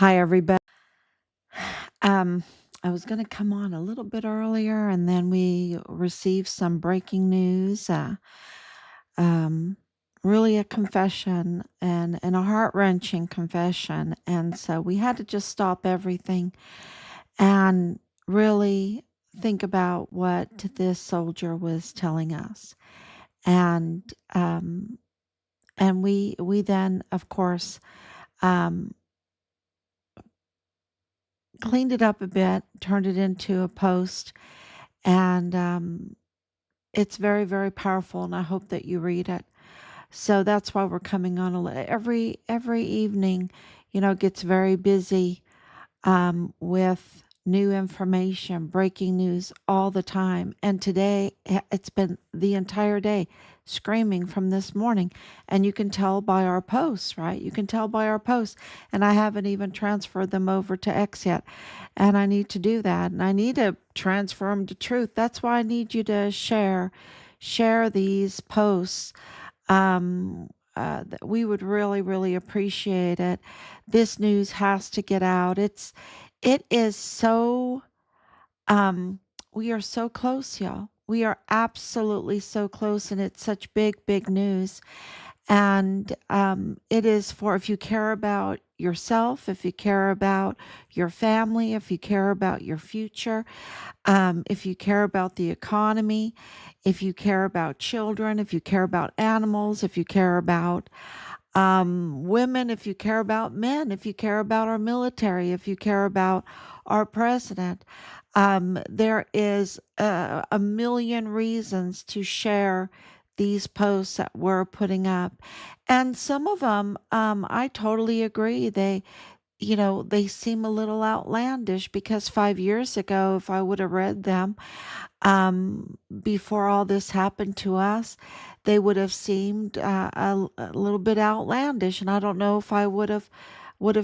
Hi, everybody. Um, I was going to come on a little bit earlier, and then we received some breaking news. Um, Really a confession and a heart wrenching confession. And so we had to just stop everything and really think about what this soldier was telling us. And we then, of course, um, cleaned it up a bit, turned it into a post, and it's very, very powerful. And I hope that you read it. So that's why we're coming on every evening. It gets very busy with new information, breaking news all the time. And today, it's been the entire day screaming from this morning. And you can tell by our posts, right? You can tell by our posts. And I haven't even transferred them over to X yet. And I need to do that. And I need to transfer them to Truth. That's why I need you to share these posts. We would really, really appreciate it. This news has to get out. It is so, um, we are so close, y'all. We are absolutely so close, and it's such big, big news. And it is for if you care about yourself, if you care about your family, if you care about your future, if you care about the economy, if you care about children, if you care about animals, if you care about women, if you care about men, if you care about our military, if you care about our president. There is a million reasons to share these posts that we're putting up. And some of them, I totally agree. They seem a little outlandish because 5 years ago, if I would have read them, before all this happened to us, they would have seemed a little bit outlandish, and I don't know if I would have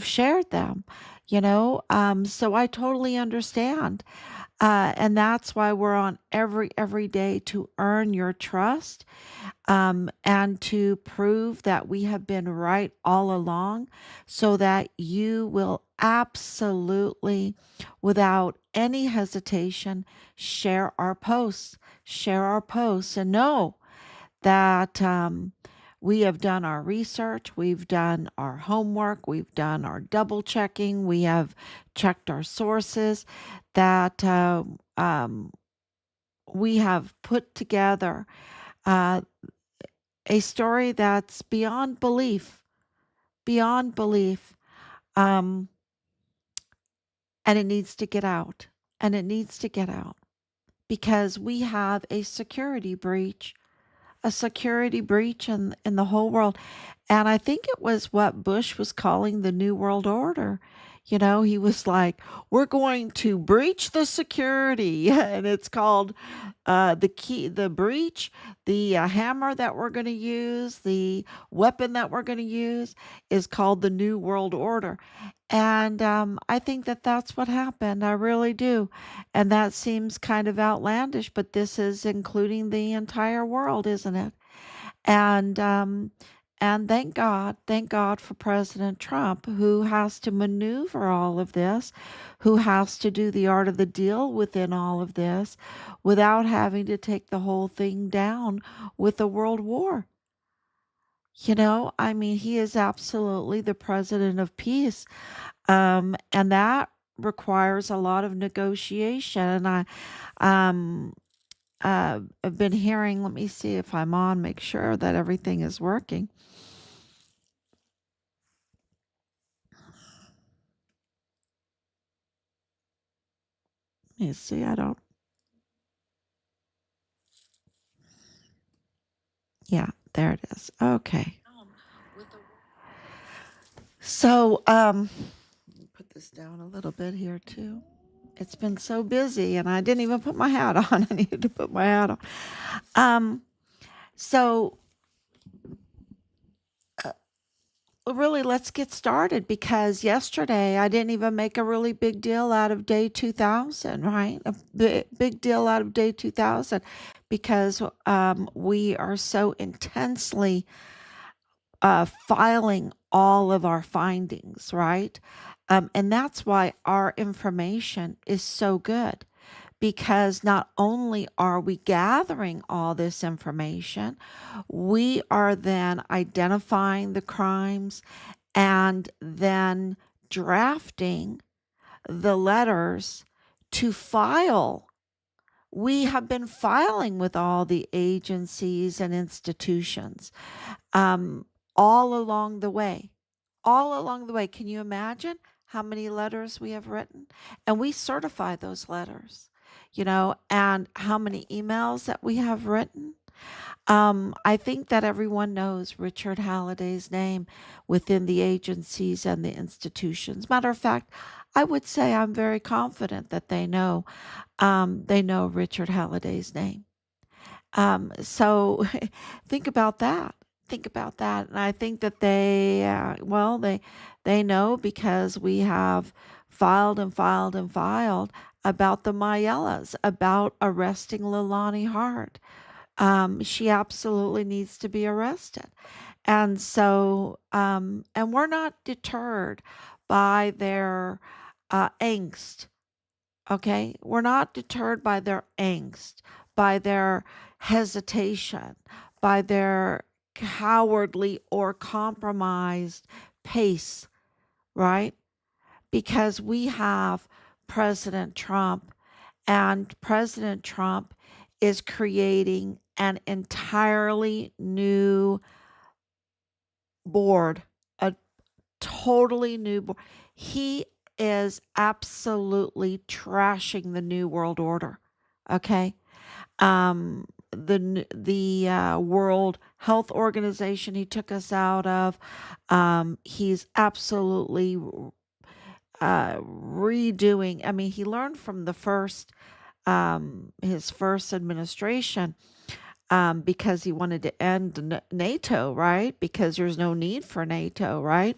shared them. So I totally understand, and that's why we're on every day to earn your trust, and to prove that we have been right all along, so that you will absolutely, without any hesitation, share our posts, and know that we have done our research, we've done our homework, we've done our double checking, we have checked our sources, that we have put together uh, a story that's beyond belief, um, and it needs to get out, and it needs to get out because we have a security breach in the whole world. And I think it was what Bush was calling the New World Order. He was like, we're going to breach the security. And it's called the breach, the hammer that we're going to use, the weapon that we're going to use is called the New World Order. And I think that that's what happened. I really do. And that seems kind of outlandish, but this is including the entire world, isn't it? And thank God for President Trump, who has to maneuver all of this, who has to do the art of the deal within all of this, without having to take the whole thing down with a world war. I mean, he is absolutely the president of peace, and that requires a lot of negotiation. And um, I've been hearing. Let me see if I'm on. Make sure that everything is working. Let me see. I don't. Yeah, there it is. Okay. So, put this down a little bit here too. It's been so busy, and I didn't even put my hat on. I needed to put my hat on. Um, so really, let's get started because yesterday I didn't even make a really big deal out of day 2000, right? A big deal out of day 2000 because we are so intensely filing all of our findings, right? And that's why our information is so good, because not only are we gathering all this information, we are then identifying the crimes and then drafting the letters to file. We have been filing with all the agencies and institutions, um, all along the way. All along the way. Can you imagine how many letters we have written? And we certify those letters, and how many emails that we have written. I think that everyone knows Richard Halliday's name within the agencies and the institutions. Matter of fact, I would say I'm very confident that they know Richard Halliday's name. So think about that. Think about that. And I think that they know, because we have filed and filed and filed about the Mayellas, about arresting Lilani Hart. She absolutely needs to be arrested. And so, and we're not deterred by their angst. Okay. We're not deterred by their angst, by their hesitation, by their cowardly or compromised pace, right? Because we have President Trump, and President Trump is creating an entirely new board, a totally new board. He is absolutely trashing the new world order. Okay. The World Health Organization he took us out of. He's absolutely redoing. I mean, he learned from his first administration, because he wanted to end NATO, right? Because there's no need for NATO, right?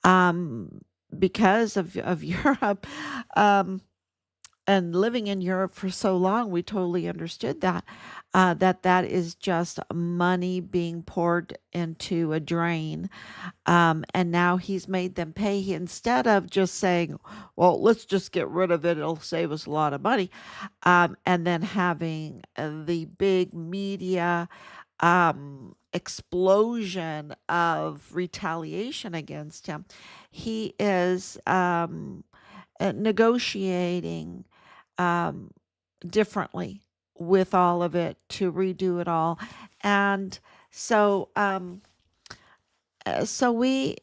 Um, because of Europe. Um, and living in Europe for so long, we totally understood that is just money being poured into a drain. And now he's made them pay. Instead of just saying, well, let's just get rid of it, it'll save us a lot of money, and then having the big media explosion of retaliation against him, he is negotiating um, differently with all of it to redo it all. And so, so we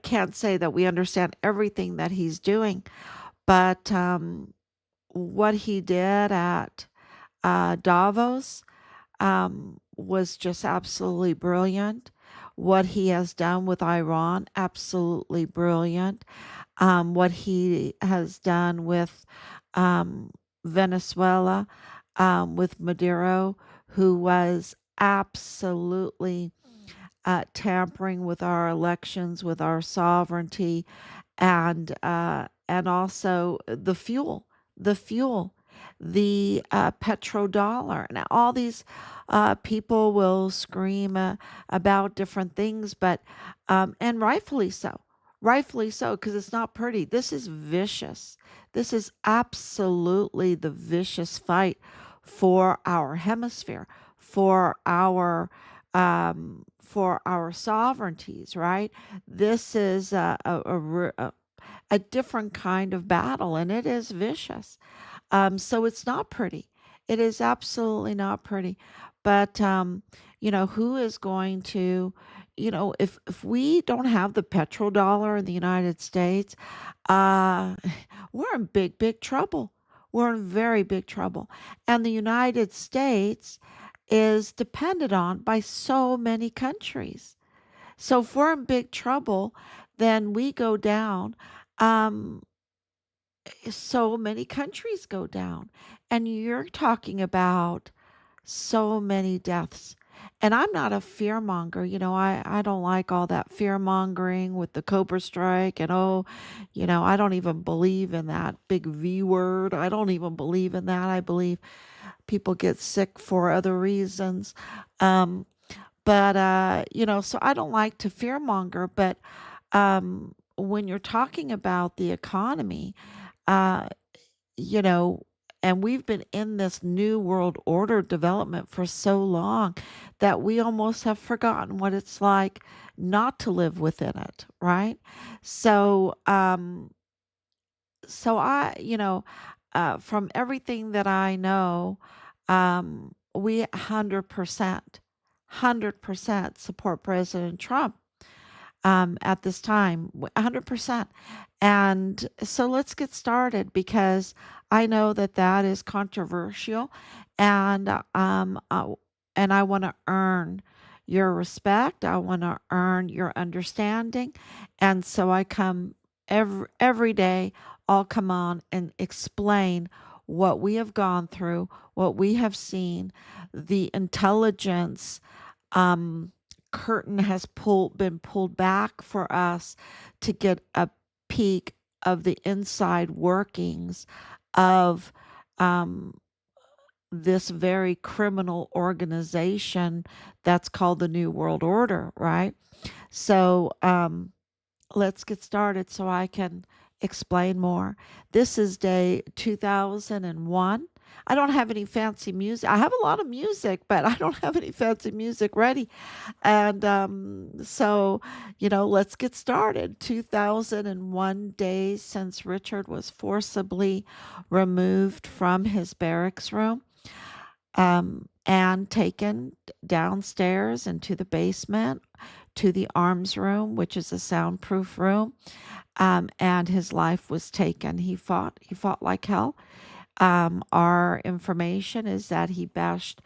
can't say that we understand everything that he's doing, but what he did at Davos was just absolutely brilliant. What he has done with Iran, absolutely brilliant. What he has done with um, Venezuela, with Maduro, who was absolutely tampering with our elections, with our sovereignty, and also the fuel, the petrodollar. Now, all these people will scream about different things, but and rightfully so, because it's not pretty. This is vicious. This is absolutely the vicious fight for our hemisphere, for our sovereignties, right? This is a different kind of battle, and it is vicious. So it's not pretty. It is absolutely not pretty. But who is going to, if we don't have the petrodollar in the United States, uh, we're in big, big trouble. We're in very big trouble. And the United States is depended on by so many countries. So if we're in big trouble, then we go down. Um, so many countries go down. And you're talking about so many deaths. And I'm not a fear monger. I don't like all that fear mongering with the Cobra Strike. And I don't even believe in that big V word. I don't even believe in that. I believe people get sick for other reasons. Um, but so I don't like to fear monger, but when you're talking about the economy, uh, you know, and we've been in this new world order development for so long that we almost have forgotten what it's like not to live within it, right? So, from everything that I know, we 100% support President Trump at this time, 100%. And so let's get started because I know that that is controversial, and and I want to earn your respect. I want to earn your understanding, and so I come every day. I'll come on and explain what we have gone through, what we have seen, the intelligence um, curtain has been pulled back for us to get a peek of the inside workings of um, this very criminal organization that's called the New World Order, right? So, let's get started so I can explain more. This is day 2001. I don't have any fancy music. I have a lot of music, but I don't have any fancy music ready. And so, let's get started. 2001 days since Richard was forcibly removed from his barracks room and taken downstairs into the basement to the arms room, which is a soundproof room, and his life was taken. He fought like hell. Our information is that he bashed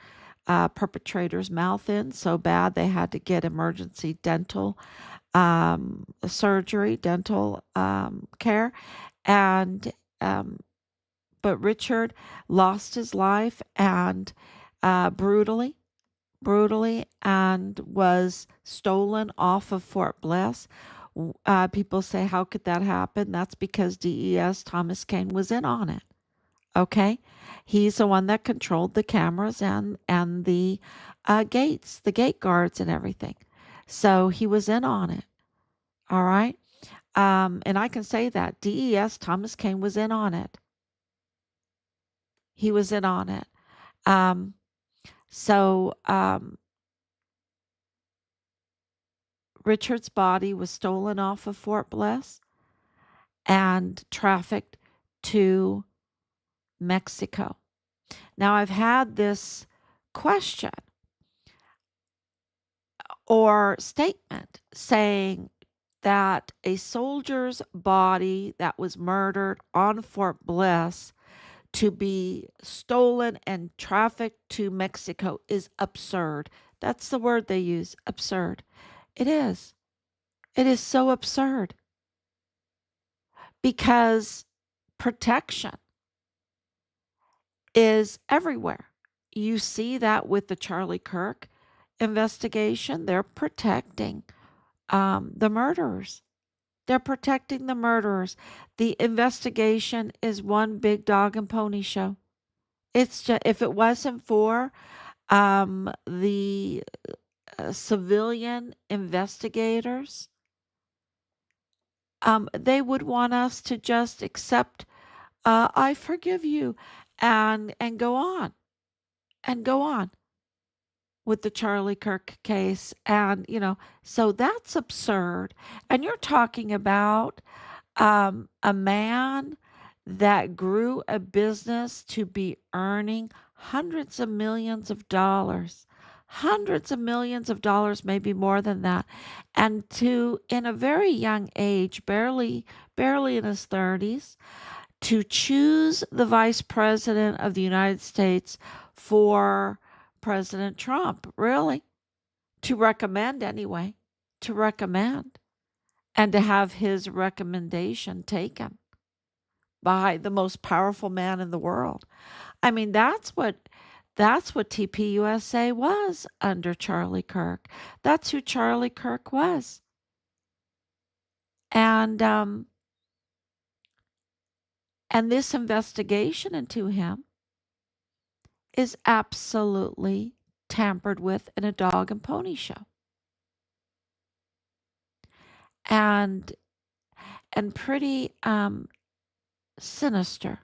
perpetrator's mouth in so bad they had to get emergency dental surgery, dental care, and um, but Richard lost his life and brutally, and was stolen off of Fort Bliss. People say, how could that happen? That's because DES Thomas Kane was in on it. Okay, he's the one that controlled the cameras and the gates, the gate guards, and everything. So he was in on it. All right, and I can say that DES Thomas Kane was in on it. He was in on it. Um, so Richard's body was stolen off of Fort Bliss and trafficked to Mexico. Now, I've had this question or statement saying that a soldier's body that was murdered on Fort Bliss to be stolen and trafficked to Mexico is absurd. That's the word they use, absurd. It is. It is so absurd because protection is everywhere. You see that with the Charlie Kirk investigation. They're protecting the murderers. They're protecting the murderers. The investigation is one big dog and pony show. It's just, if it wasn't for the civilian investigators, they would want us to just accept, I forgive you, and go on and go on with the Charlie Kirk case. And, so that's absurd. And you're talking about a man that grew a business to be earning hundreds of millions of dollars, maybe more than that. And to, in a very young age, barely in his 30s, to choose the vice president of the United States for President Trump, really, to recommend anyway, to recommend, and to have his recommendation taken by the most powerful man in the world. I mean, that's what TPUSA was under Charlie Kirk. That's who Charlie Kirk was. And this investigation into him is absolutely tampered with in a dog and pony show. And and pretty sinister,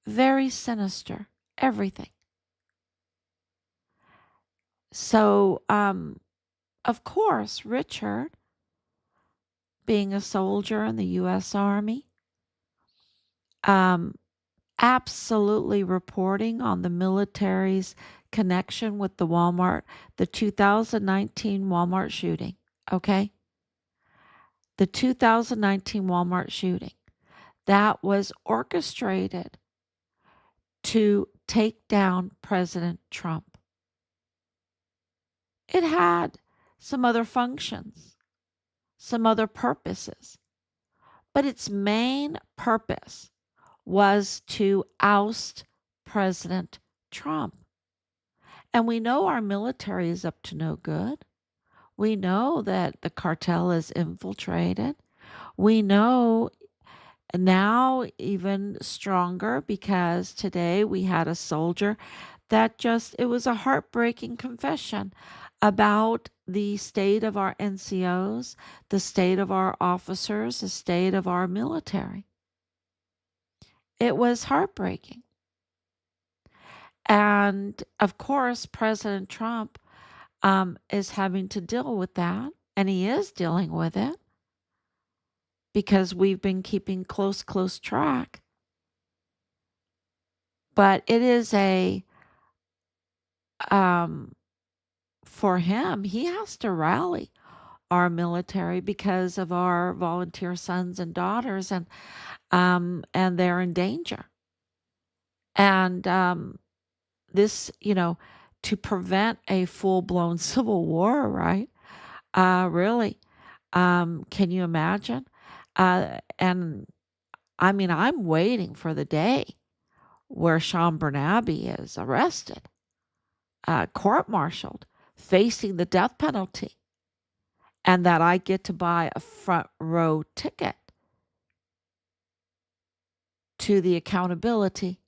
very sinister, everything. So, of course, Richard, being a soldier in the U.S. Army, um, absolutely reporting on the military's connection with the 2019 Walmart shooting. Okay? The 2019 Walmart shooting that was orchestrated to take down President Trump. It had some other functions, some other purposes, but its main purpose was to oust President Trump. And we know our military is up to no good. We know that the cartel is infiltrated. We know now even stronger because today we had a soldier that it was a heartbreaking confession about the state of our NCOs, the state of our officers, the state of our military. It was heartbreaking. And of course, President Trump is having to deal with that, and he is dealing with it because we've been keeping close track. But it is um, for him, he has to rally our military because of our volunteer sons and daughters, and they're in danger. And this, to prevent a full blown civil war, right? Really, can you imagine? And I mean, I'm waiting for the day where Sean Bernabe is arrested, court-martialed, facing the death penalty, and that I get to buy a front row ticket to the accountability.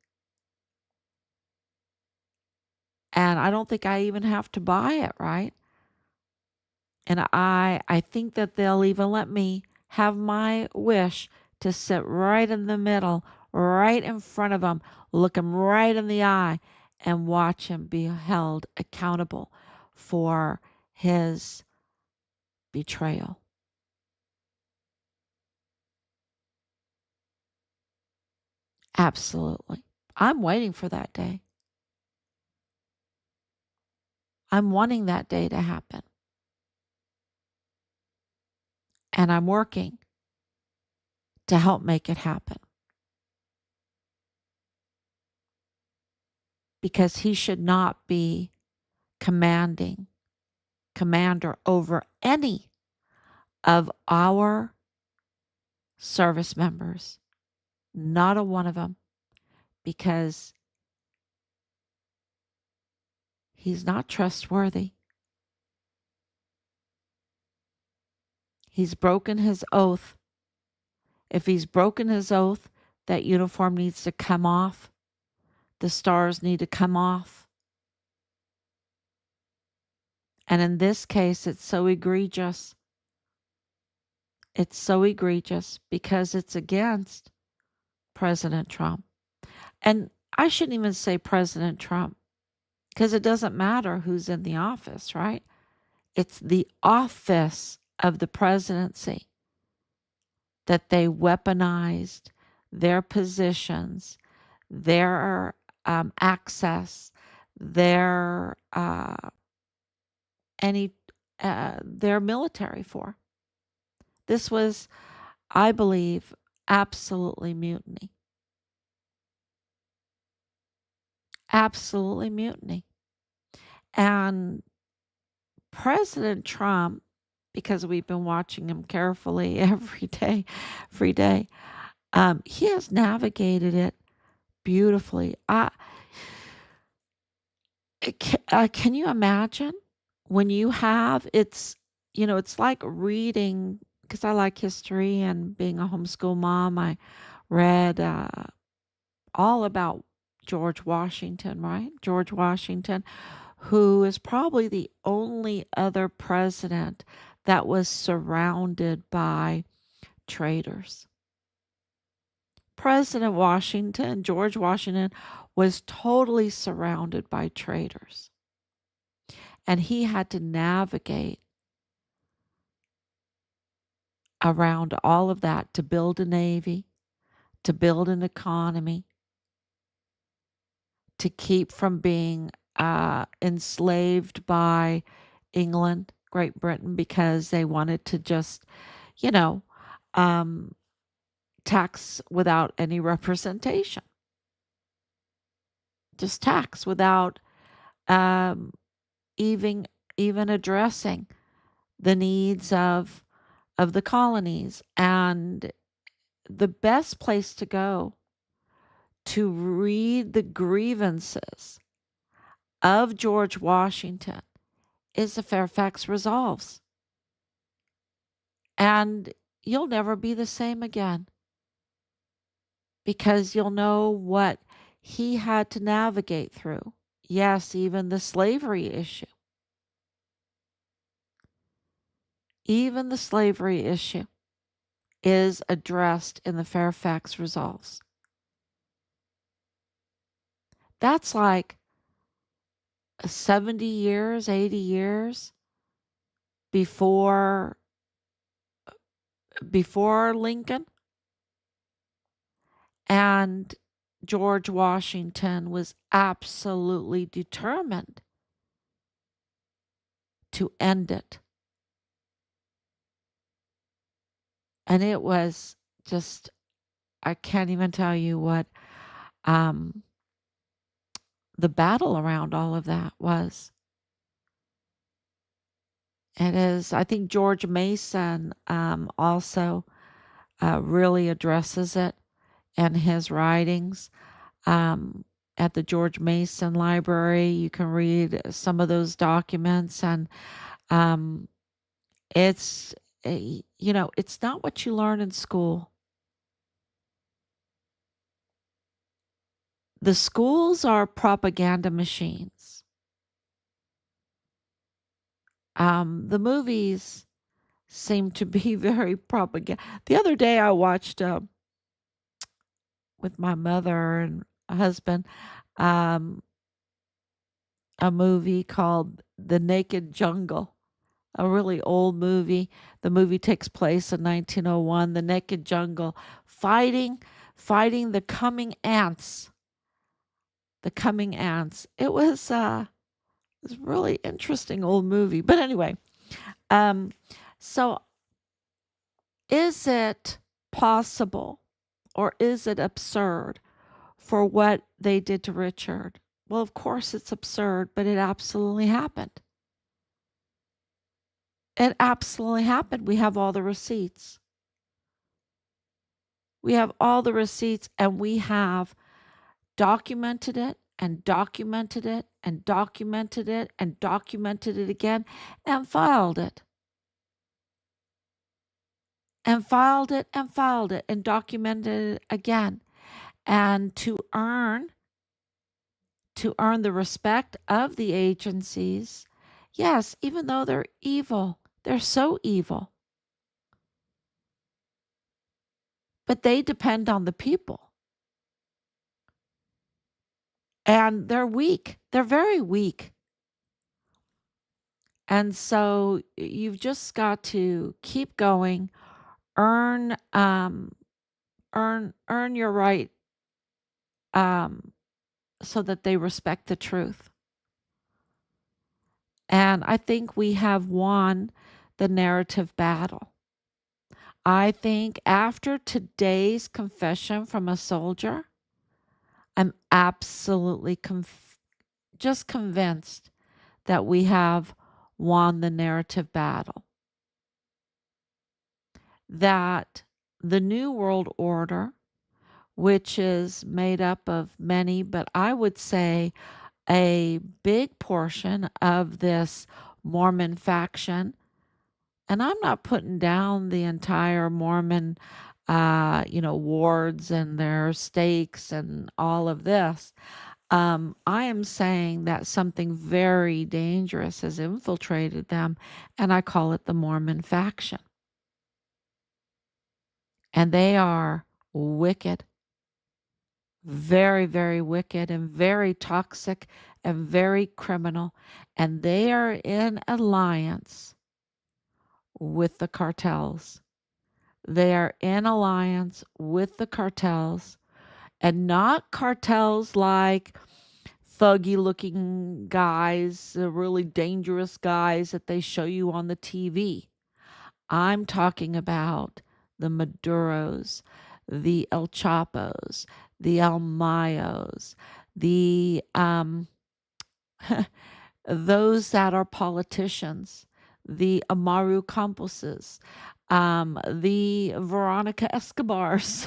And I don't think I even have to buy it, right? And I think that they'll even let me have my wish to sit right in the middle, right in front of him, look him right in the eye, and watch him be held accountable for his betrayal. Absolutely. I'm waiting for that day. I'm wanting that day to happen. And I'm working to help make it happen. Because he should not be commander over any of our service members. Not a one of them. Because he's not trustworthy. He's broken his oath. If he's broken his oath, that uniform needs to come off. The stars need to come off. And in this case, it's so egregious. It's so egregious because it's against President Trump. And I shouldn't even say President Trump because it doesn't matter who's in the office, right? It's the office of the presidency that they weaponized their positions, their access, their their military for. This was, I believe, absolutely mutiny. Absolutely mutiny. And President Trump, because we've been watching him carefully every day, he has navigated it beautifully. Can you imagine when you have it's like reading because I like history and being a homeschool mom. I read all about George Washington, right? George Washington, who is probably the only other president that was surrounded by traitors. President Washington, George Washington, was totally surrounded by traitors. And he had to navigate around all of that to build a navy, to build an economy, to keep from being enslaved by England, Great Britain, because they wanted to just, you know, um, tax without any representation, just tax without um, even even addressing the needs of the colonies. And the best place to go to read the grievances of George Washington is the Fairfax Resolves. And you'll never be the same again because you'll know what he had to navigate through. Yes, even the slavery issue. Even the slavery issue is addressed in the Fairfax Resolves. That's like 70 years, 80 years before Lincoln. And George Washington was absolutely determined to end it. And it was just, I can't even tell you what um, the battle around all of that was. It is, I think George Mason also really addresses it in his writings. Um, at the George Mason Library, you can read some of those documents, and um, it's, it's not what you learn in school. The schools are propaganda machines. The movies seem to be very propaganda. The other day I watched with my mother and husband um, a movie called The Naked Jungle, a really old movie. The movie takes place in 1901. The Naked Jungle, fighting the coming ants. The coming ants. It was a really interesting old movie. But anyway, um, so is it possible or is it absurd for what they did to Richard? Well, of course it's absurd, but it absolutely happened. It absolutely happened. We have all the receipts. We have all the receipts, and we have documented it and documented it and documented it and documented it again and filed it and filed it and filed it and documented it again. And to earn the respect of the agencies, yes, even though they're evil, they're so evil, but they depend on the people. And they're weak. They're very weak. And so you've just got to keep going, earn earn your right um so that they respect the truth. And I think we have won the narrative battle. I think after today's confession from a soldier, I'm absolutely just convinced that we have won the narrative battle. That the New World Order, which is made up of many, but I would say a big portion of this Mormon faction, and I'm not putting down the entire Mormon, wards and their stakes and all of this. I am saying that something very dangerous has infiltrated them, and I call it the Mormon faction. and they are wicked, very, very wicked, and very toxic, and very criminal. And they are in alliance with the cartels. They are in alliance with the cartels, and not cartels like thuggy looking guys, really dangerous guys that they show you on the TV. I'm talking about the Maduros, the El Chapos, the El Mayos, the those that are politicians, the Amaru Campuses, the Veronica Escobars.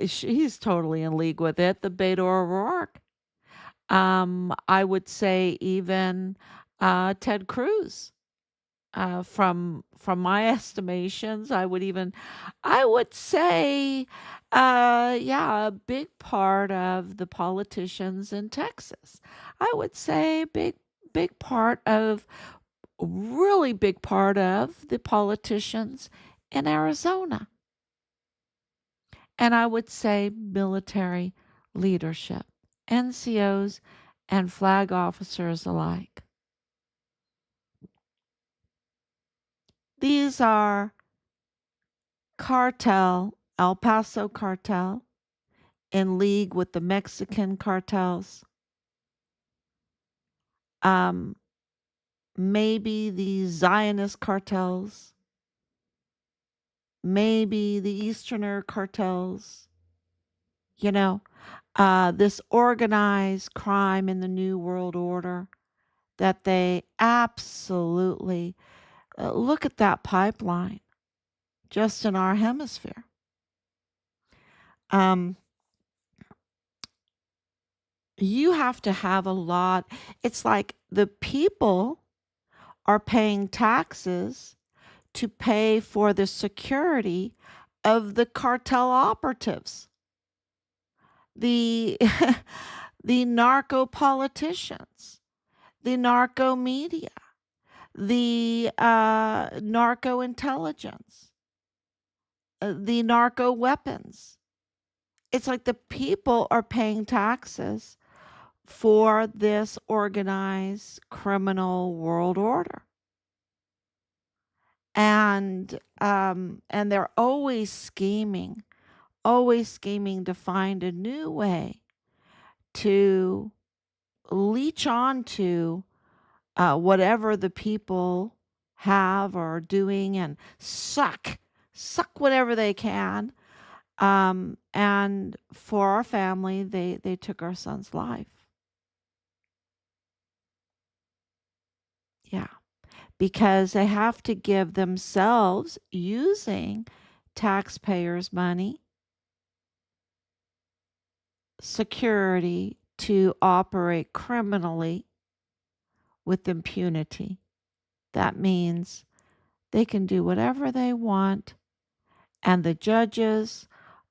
She's totally in league with it. The Beto O'Rourke. I would say even Ted Cruz. From my estimations, I would say, yeah, a big part of the politicians in Texas. I would say big part of really big part of the politicians in Arizona. And I would say military leadership, NCOs and flag officers alike. These are cartel, El Paso cartel, in league with the Mexican cartels, um, maybe the Zionist cartels, maybe the Easterner cartels, you know, this organized crime in the New World Order that they absolutely look at that pipeline just in our hemisphere. Um, you have to have a lot. It's like the people are paying taxes to pay for the security of the cartel operatives, the the narco politicians, the narco media, the narco intelligence, the narco weapons. It's like the people are paying taxes for this organized criminal world order. And they're always scheming to find a new way to leech on to whatever the people have or are doing and suck whatever they can. And for our family, they took our son's life. Yeah, because they have to give themselves using taxpayers' money security to operate criminally with impunity. That means they can do whatever they want, and the judges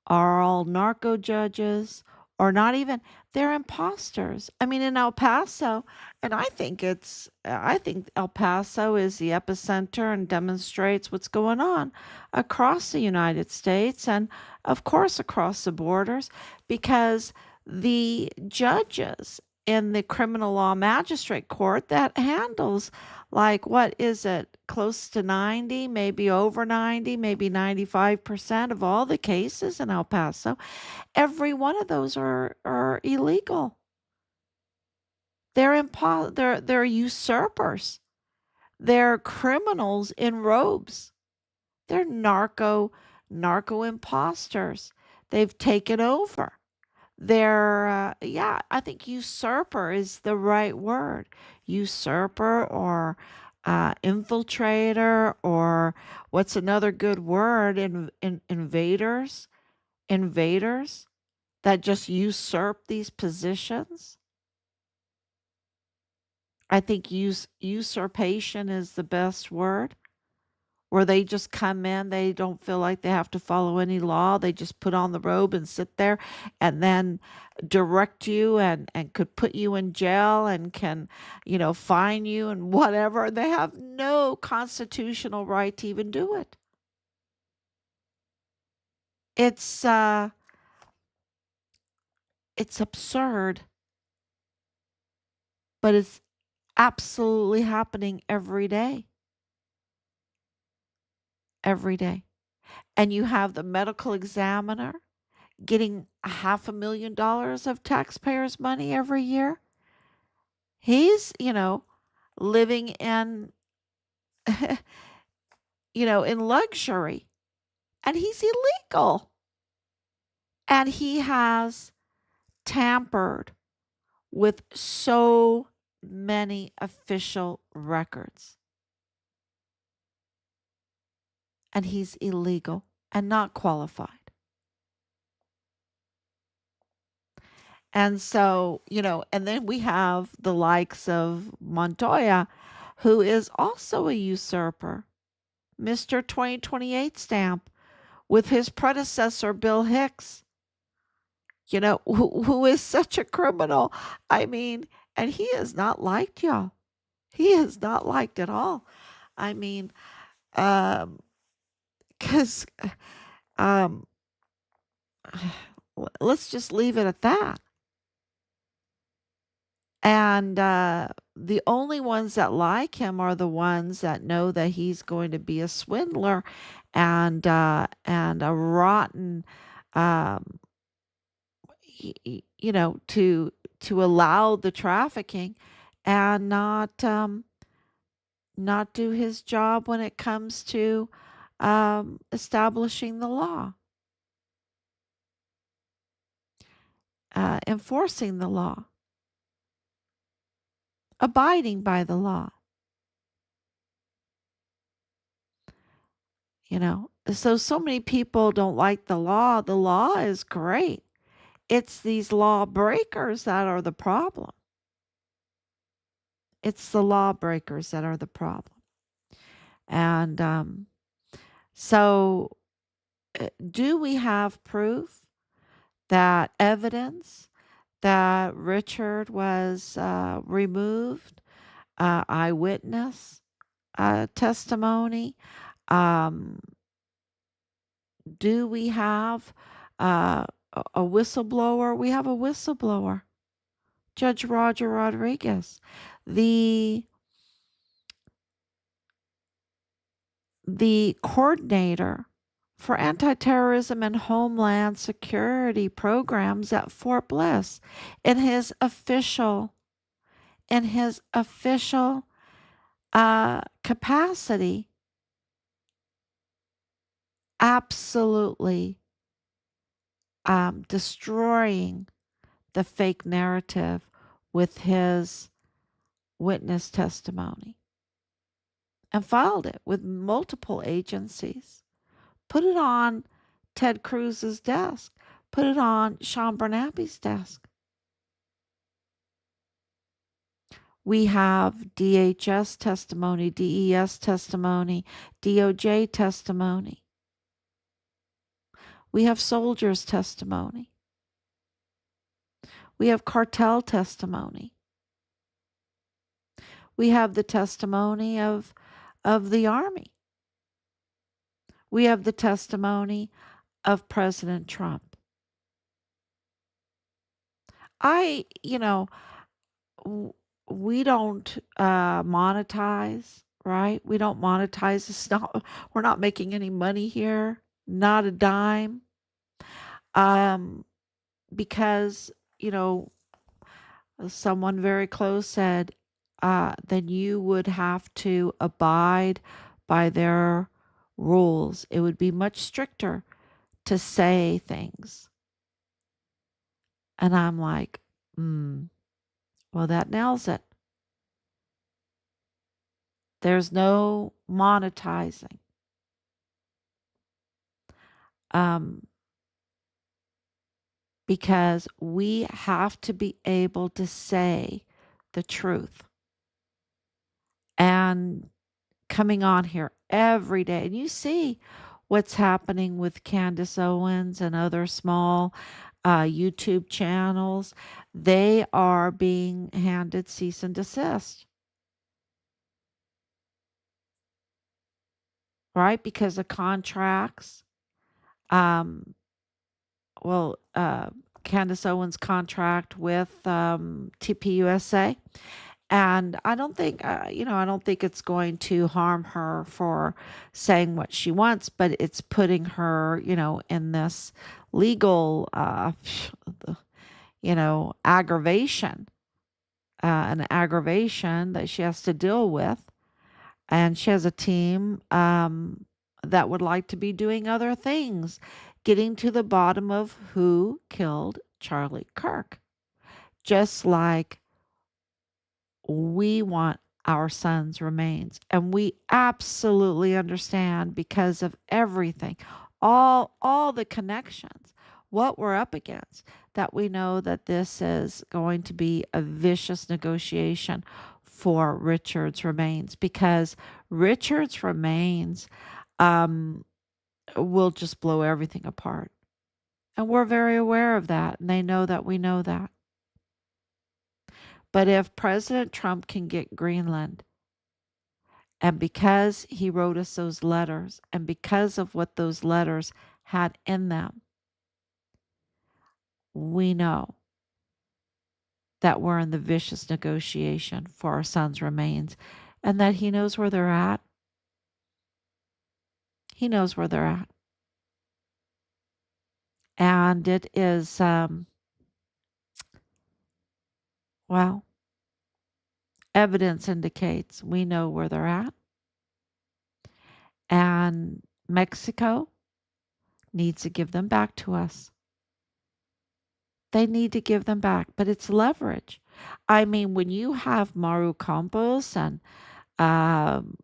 are all narco judges or not even, they're imposters. I mean, in El Paso, and I think El Paso is the epicenter and demonstrates what's going on across the United States and of course across the borders, because the judges in the criminal law magistrate court that handles, like, what is it, close to 90, maybe over 90, maybe 95% of all the cases in El Paso, every one of those are illegal. They're usurpers. They're criminals in robes. They're narco imposters. They've taken over. They're yeah, I think usurper is the right word. Usurper or infiltrator, or what's another good word? Invaders that just usurp these positions. I think usurpation is the best word, where they just come in, they don't feel like they have to follow any law. They just put on the robe and sit there and then direct you and could put you in jail and can, fine you and whatever. They have no constitutional right to even do it. It's it's absurd, but it's absolutely happening every day. Every day. And you have the medical examiner getting $500,000 of taxpayers' money every year. He's, living in, in luxury, and he's illegal. And he has tampered with so many official records, and he's illegal and not qualified. And so, and then we have the likes of Montoya, who is also a usurper, Mr. 2028 stamp, with his predecessor, Bill Hicks, who is such a criminal. I mean, and he is not liked, y'all. He is not liked at all. I mean, because um, let's just leave it at that. And the only ones that like him are the ones that know that he's going to be a swindler and a rotten, um, to allow the trafficking and not do his job when it comes to establishing the law, enforcing the law, abiding by the law. So many people don't like the law. The law is great. It's these lawbreakers that are the problem. It's the lawbreakers that are the problem. And so, do we have proof, that evidence that Richard was removed, eyewitness testimony? Um, do we have a whistleblower? We have a whistleblower, Judge Roger Rodriguez, the the coordinator for anti-terrorism and homeland security programs at Fort Bliss, in his official capacity, absolutely destroying the fake narrative with his witness testimony, and filed it with multiple agencies. Put it on Ted Cruz's desk. Put it on Sean Bernabbe's desk. We have DHS testimony, DES testimony, DOJ testimony. We have soldiers' testimony. We have cartel testimony. We have the testimony of the Army. We have the testimony of President Trump. I, we don't monetize, right? We don't monetize. We're not making any money here, not a dime. Um, because, someone very close said, then you would have to abide by their rules. It would be much stricter to say things. And I'm like, well, that nails it. There's no monetizing. Um, because we have to be able to say the truth. And coming on here every day, and you see what's happening with Candace Owens and other small YouTube channels. They are being handed cease and desist, right? Because of contracts. Um, well, Candace Owens' contract with TPUSA. And I don't think, I don't think it's going to harm her for saying what she wants, but it's putting her, in this legal, aggravation, an aggravation that she has to deal with. And she has a team that would like to be doing other things, getting to the bottom of who killed Charlie Kirk. Just like we want our son's remains. And we absolutely understand because of everything, all the connections, what we're up against, that we know that this is going to be a vicious negotiation for Richard's remains, because Richard's remains um, will just blow everything apart. And we're very aware of that, and they know that we know that. But if President Trump can get Greenland, and because he wrote us those letters, and because of what those letters had in them, we know that we're in the vicious negotiation for our son's remains, and that he knows where they're at. He knows where they're at. And it is, well, evidence indicates we know where they're at. And Mexico needs to give them back to us. They need to give them back, but it's leverage. I mean, when you have Maru Campos and um,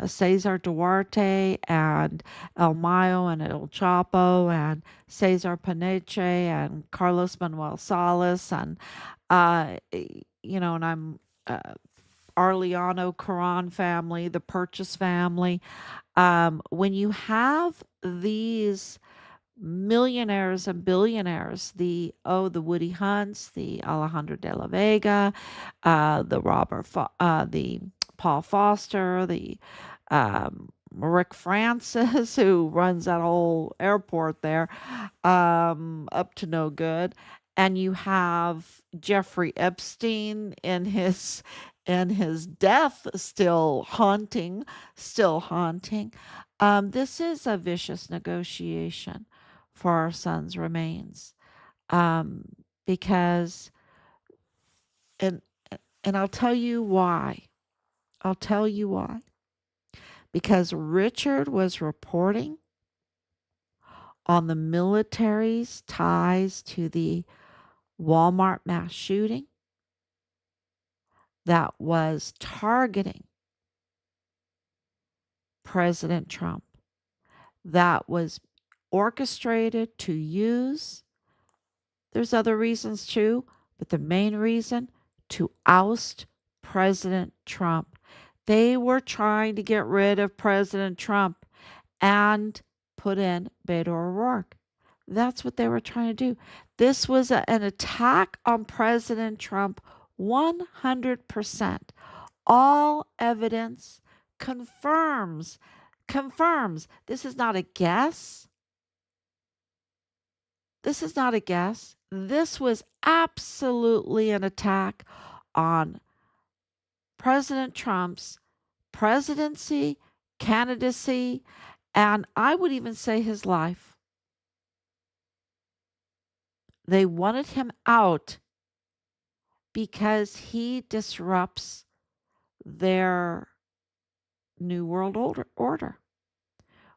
Cesar Duarte and El Mayo and El Chapo and Cesar Paneche and Carlos Manuel Salas and, and I'm Arleano Caron family, the Purchase family. When you have these millionaires and billionaires, the Woody Hunts, the Alejandro de la Vega, the Paul Foster, the Rick Francis, who runs that whole airport there, up to no good. And you have Jeffrey Epstein in his death still haunting. This is a vicious negotiation for our son's remains, um, because and and I'll tell you why. I'll tell you why. Because Richard was reporting on the military's ties to the Walmart mass shooting that was targeting President Trump, that was orchestrated to use. There's other reasons too, but the main reason, to oust President Trump. They were trying to get rid of President Trump and put in Beto O'Rourke. That's what they were trying to do. This was an attack on President Trump 100%. All evidence confirms confirms. This is not a guess. This is not a guess. This was absolutely an attack on President Trump's presidency, candidacy, and I would even say his life. They wanted him out because he disrupts their New World Order,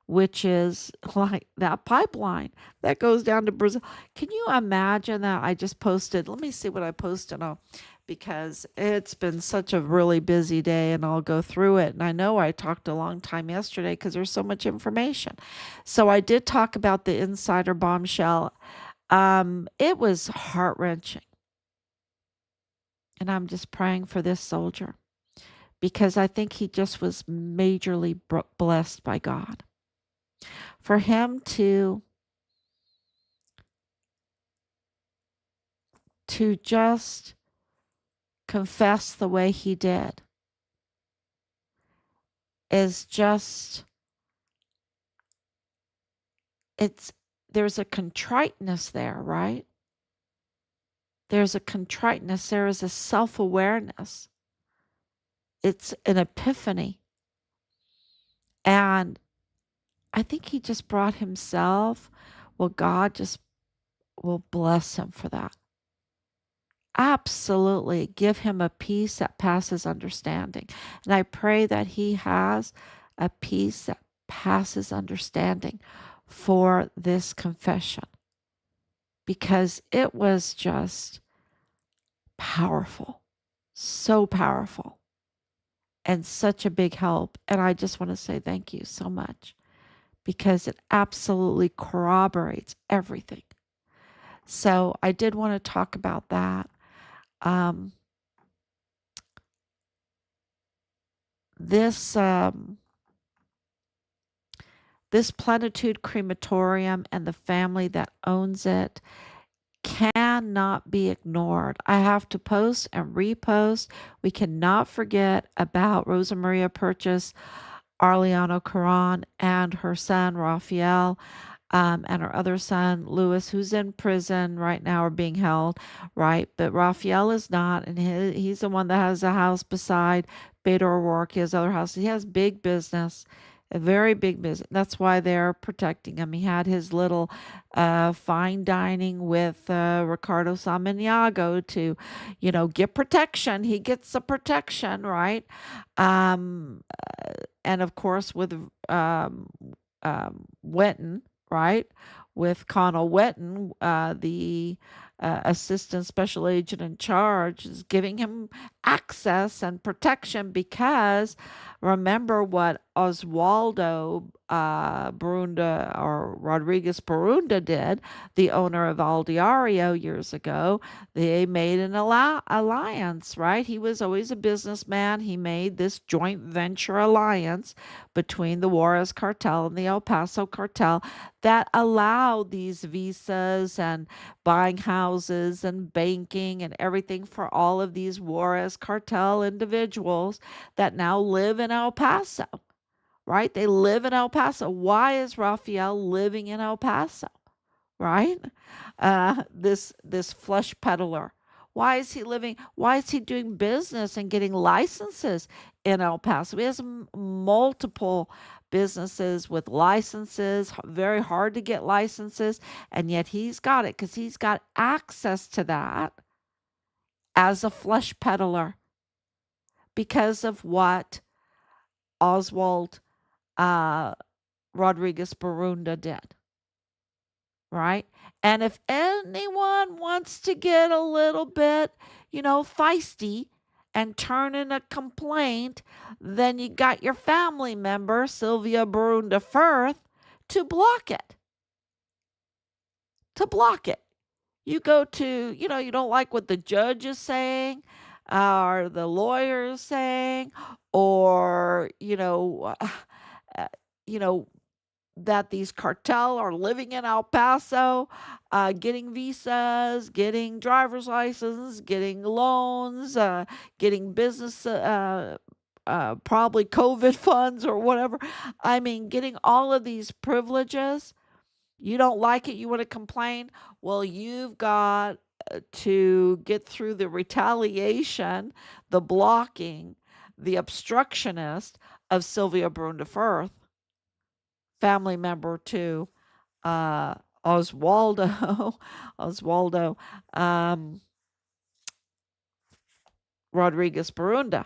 which is like that pipeline that goes down to Brazil. Can you imagine that? I just posted, let me see what I posted on, because it's been such a really busy day and I'll go through it. And I know I talked a long time yesterday because there's so much information. So I did talk about the insider bombshell. It was heart-wrenching. And I'm just praying for this soldier because I think he just was majorly blessed by God. For him to just confess the way he did is just, it's there's a contriteness there, right? There's a contriteness, there is a self-awareness. It's an epiphany. And I think he just brought himself. Well, God just will bless him for that. Absolutely. Give him a peace that passes understanding. And I pray that he has a peace that passes understanding for this confession because it was just powerful, so powerful, and such a big help. And I just want to say thank you so much because it absolutely corroborates everything. So I did want to talk about that. Um, this this Plenitude Crematorium and the family that owns it cannot be ignored. I have to post and repost. We cannot forget about Rosa Maria Purchase, Arliano Caron, and her son Raphael, and her other son Louis, who's in prison right now or being held, right? But Raphael is not, and he's the one that has a house beside Beto O'Rourke. His other house. He has big business. A very big business. That's why they're protecting him. He had his little fine dining with Ricardo Samaniago to, get protection. He gets the protection, right? Um, and of course, with Wetton, right? With Connell Wetton, the assistant special agent in charge, is giving him access and protection because remember what Oswaldo Barunda or Rodriguez Barunda did, the owner of Aldiario years ago. They made an alliance, right? He was always a businessman. He made this joint venture alliance between the Juarez cartel and the El Paso cartel that allowed these visas and buying houses and banking and everything for all of these Juarez cartel individuals that now live in El Paso, right? They live in El Paso. Why is Raphael living in El Paso? Right? This flesh peddler. Why is he living? Why is he doing business and getting licenses in El Paso? He has multiple businesses with licenses, very hard to get licenses, and yet he's got it because he's got access to that as a flesh peddler because of what Oswald uh, Rodriguez Barunda did. Right? And if anyone wants to get a little bit, feisty and turn in a complaint, then you got your family member, Sylvia Barunda Firth, to block it. To block it. You go to, you don't like what the judge is saying, or the lawyer is saying, or, you know, that these cartel are living in El Paso, getting visas, getting driver's license, getting loans, getting business, probably COVID funds or whatever. I mean, getting all of these privileges. You don't like it, you want to complain. Well, you've got to get through the retaliation, the blocking, the obstructionist of Sylvia Brunda Firth, family member to uh, Oswaldo, Oswaldo um, Rodriguez Barunda,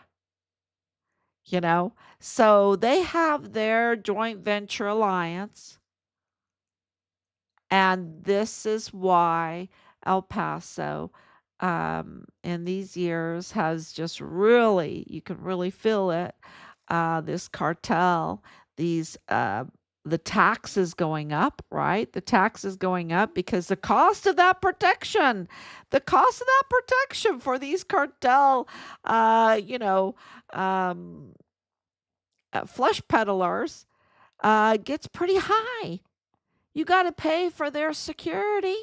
you know. So they have their joint venture alliance, and this is why El Paso in these years has just really, you can really feel it, this cartel, these the tax is going up, right? The tax is going up because the cost of that protection for these cartel, uh, you know, um, flesh peddlers gets pretty high. You got to pay for their security.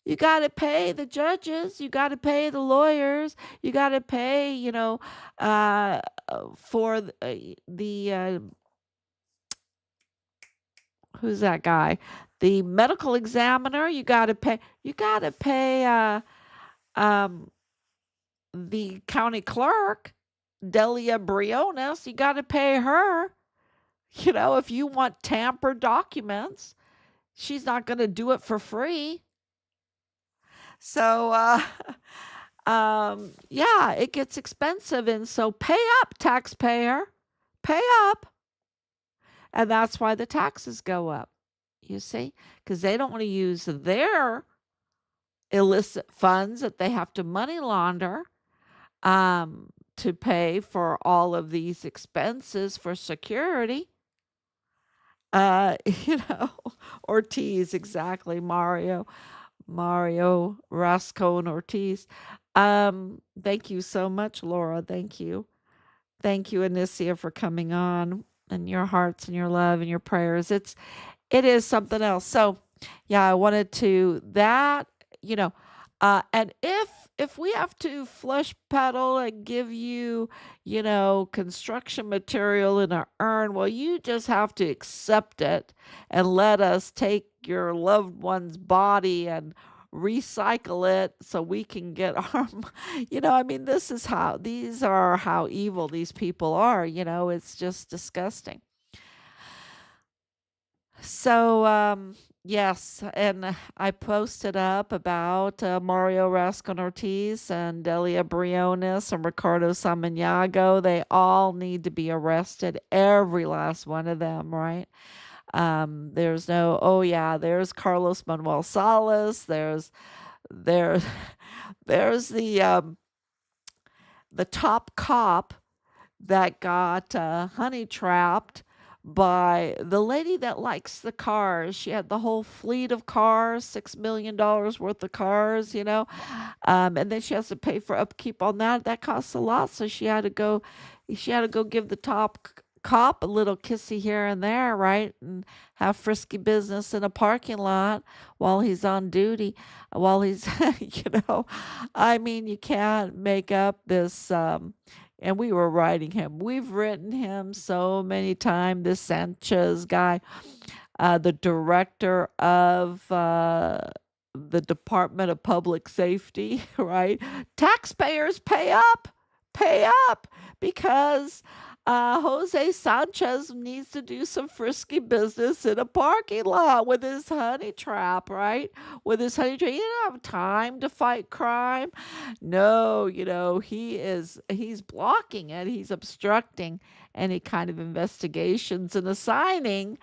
You got to pay the judges. You got to pay the lawyers. You got to pay, for the Who's that guy? The medical examiner. You got to pay. You got to pay. Um, the county clerk, Delia Briones. You got to pay her. If you want tampered documents, she's not going to do it for free. So, yeah, it gets expensive. And so pay up, taxpayer, pay up. And that's why the taxes go up, you see, because they don't want to use their illicit funds that they have to money launder to pay for all of these expenses for security. You know, Ortiz, exactly, Mario Rascon Ortiz. Thank you so much, Laura. Thank you. Thank you, Anicia, for coming on and your hearts and your love and your prayers. It is something else. So, yeah, I wanted to that, you know, and if we have to flush pedal and give you, construction material in a urn, well, you just have to accept it and let us take your loved one's body and recycle it so we can get our, I mean, these are how evil these people are, it's just disgusting. So, yes, and I posted up about Mario Rascon Ortiz and Delia Briones and Ricardo Samaniago. They all need to be arrested, every last one of them, right? There's no, oh yeah, there's Carlos Manuel Salas. There, there's the top cop that got honey trapped by the lady that likes the cars. She had the whole fleet of cars, $6 million worth of cars, and then she has to pay for upkeep on that. That costs a lot, so she had to go give the top cop a little kissy here and there, right? And have frisky business in a parking lot while he's on duty, while he's, I mean, you can't make up this. And we were writing him. We've written him so many times. This Sanchez guy, the director of the Department of Public Safety, right? Taxpayers pay up, because Jose Sanchez needs to do some frisky business in a parking lot with his honey trap, right? With his honey trap. He didn't have time to fight crime. No, he's blocking it. He's obstructing any kind of investigations and assigning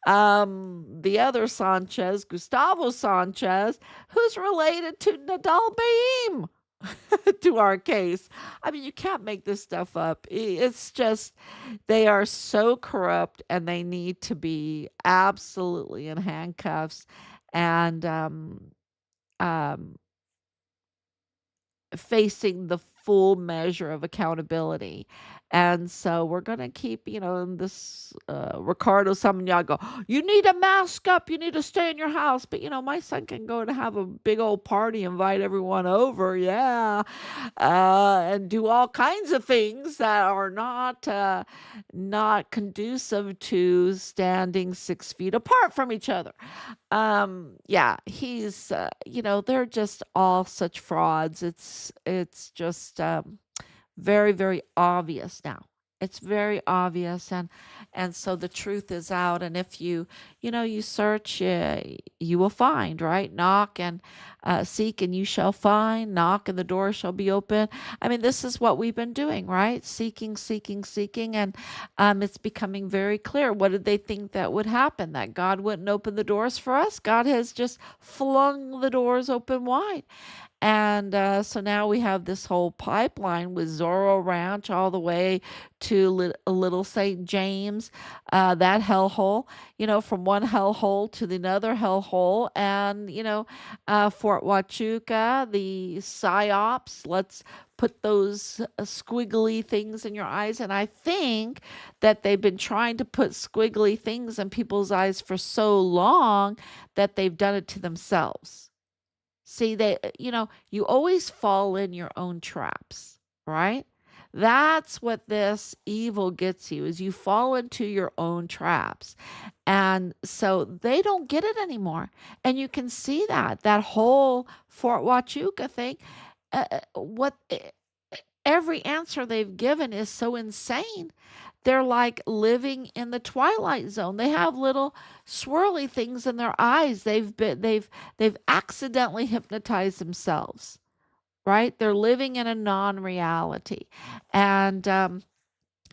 the other Sanchez, Gustavo Sanchez, who's related to Nadal Baim, to our case. I mean, you can't make this stuff up. It's just, they are so corrupt and they need to be absolutely in handcuffs and um, facing the full measure of accountability. And so we're going to keep, this Ricardo Samaniago, you need to mask up, you need to stay in your house. But, my son can go and have a big old party, invite everyone over, yeah, and do all kinds of things that are not conducive to standing 6 feet apart from each other. Yeah, he's they're just all such frauds. It's just very, very obvious now. It's very obvious, and so the truth is out. And if you search, you will find, right? Knock and seek, and you shall find. Knock, and the door shall be open. I mean, this is what we've been doing, right? Seeking, seeking, seeking, and it's becoming very clear. What did they think that would happen? That God wouldn't open the doors for us? God has just flung the doors open wide. And so now we have this whole pipeline with Zorro Ranch all the way to Little St. James, that hellhole, from one hellhole to the another hellhole. And, Fort Huachuca, the psyops, let's put those squiggly things in your eyes. And I think that they've been trying to put squiggly things in people's eyes for so long that they've done it to themselves. See, you always fall in your own traps, right? That's what this evil gets you, is you fall into your own traps. And so they don't get it anymore. And you can see that whole Fort Huachuca thing, what every answer they've given is so insane. They're like living in the twilight zone. They have little swirly things in their eyes. They've accidentally hypnotized themselves, right? They're living in a non-reality. And and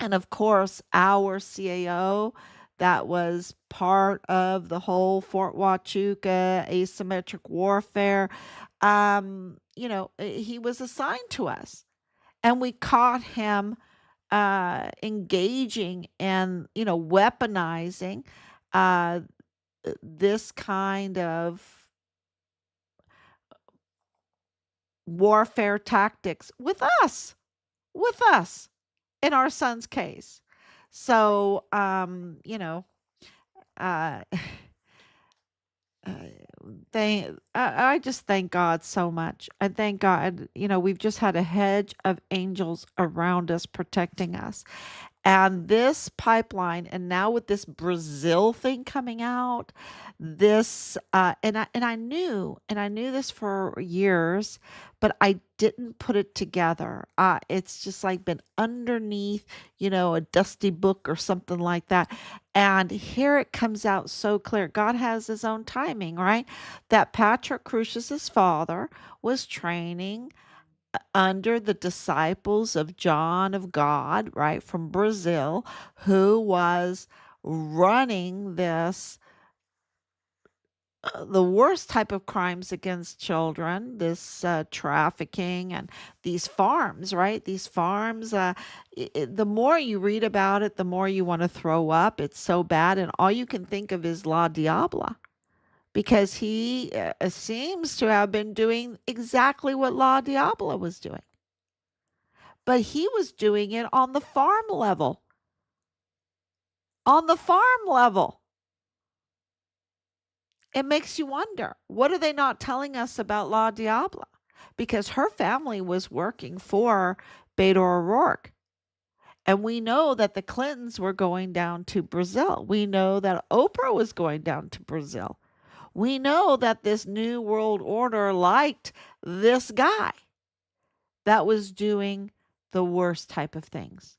of course, our CAO, that was part of the whole Fort Huachuca asymmetric warfare. He was assigned to us, and we caught him engaging and weaponizing uh, this kind of warfare tactics with us in our son's case. So, uh, uh, I just thank God so much. I thank God, we've just had a hedge of angels around us protecting us. And this pipeline, and now with this Brazil thing coming out, this and I knew this for years, but I didn't put it together. It's just like been underneath, a dusty book or something like that. And here it comes out so clear. God has his own timing, right? That Patrick Crucius's father was training under the disciples of John of God, right, from Brazil, who was running this, the worst type of crimes against children, this trafficking and these farms, right? These farms, the more you read about it, the more you want to throw up. It's so bad. And all you can think of is La Diabla, because he seems to have been doing exactly what La Diabla was doing. But he was doing it on the farm level. On the farm level. It makes you wonder, what are they not telling us about La Diabla? Because her family was working for Beto O'Rourke. And we know that the Clintons were going down to Brazil. We know that Oprah was going down to Brazil. We know that this New World Order liked this guy that was doing the worst type of things.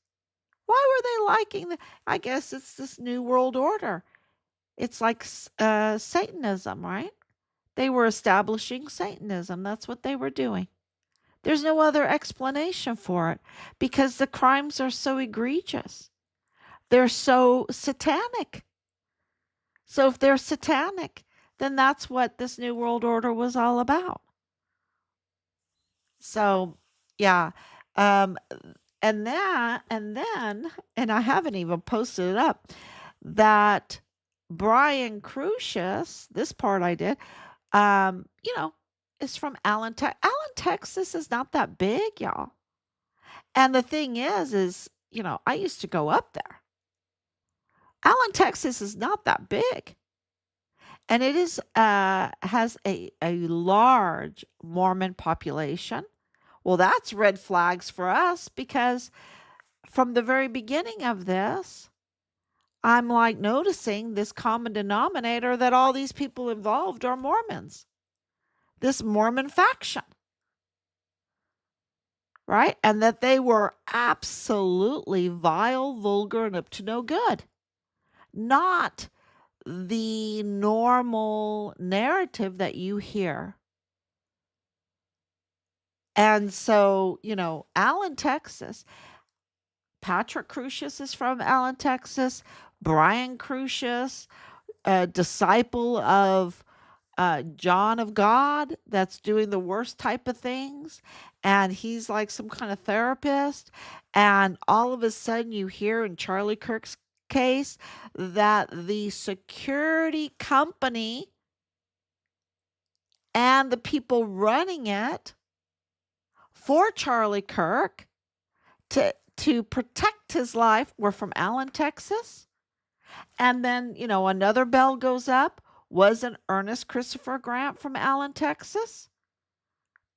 Why were they liking the? I guess it's this New World Order. It's like Satanism, right? They were establishing Satanism. That's what they were doing. There's no other explanation for it, because the crimes are so egregious. They're so satanic. So if they're satanic, then that's what this New World Order was all about. So, yeah. Um, and I haven't even posted it up, that Brian Crucius, this part I did, um, you know, is from Allen, Allen, Texas is not that big, y'all. And the thing is, I used to go up there. Allen, Texas is not that big. And it is has a large Mormon population. Well, that's red flags for us, because from the very beginning of this, I'm like noticing this common denominator, that all these people involved are Mormons, this Mormon faction, right? And that they were absolutely vile, vulgar, and up to no good. Not the normal narrative that you hear. And so, Allen, Texas, Patrick Crucius is from Allen, Texas. Brian Crucius, a disciple of John of God, that's doing the worst type of things. And he's like some kind of therapist. And all of a sudden, you hear in Charlie Kirk's case that the security company and the people running it for Charlie Kirk to protect his life were from Allen, Texas. And then, another bell goes up. Wasn't Ernest Christopher Grant from Allen, Texas?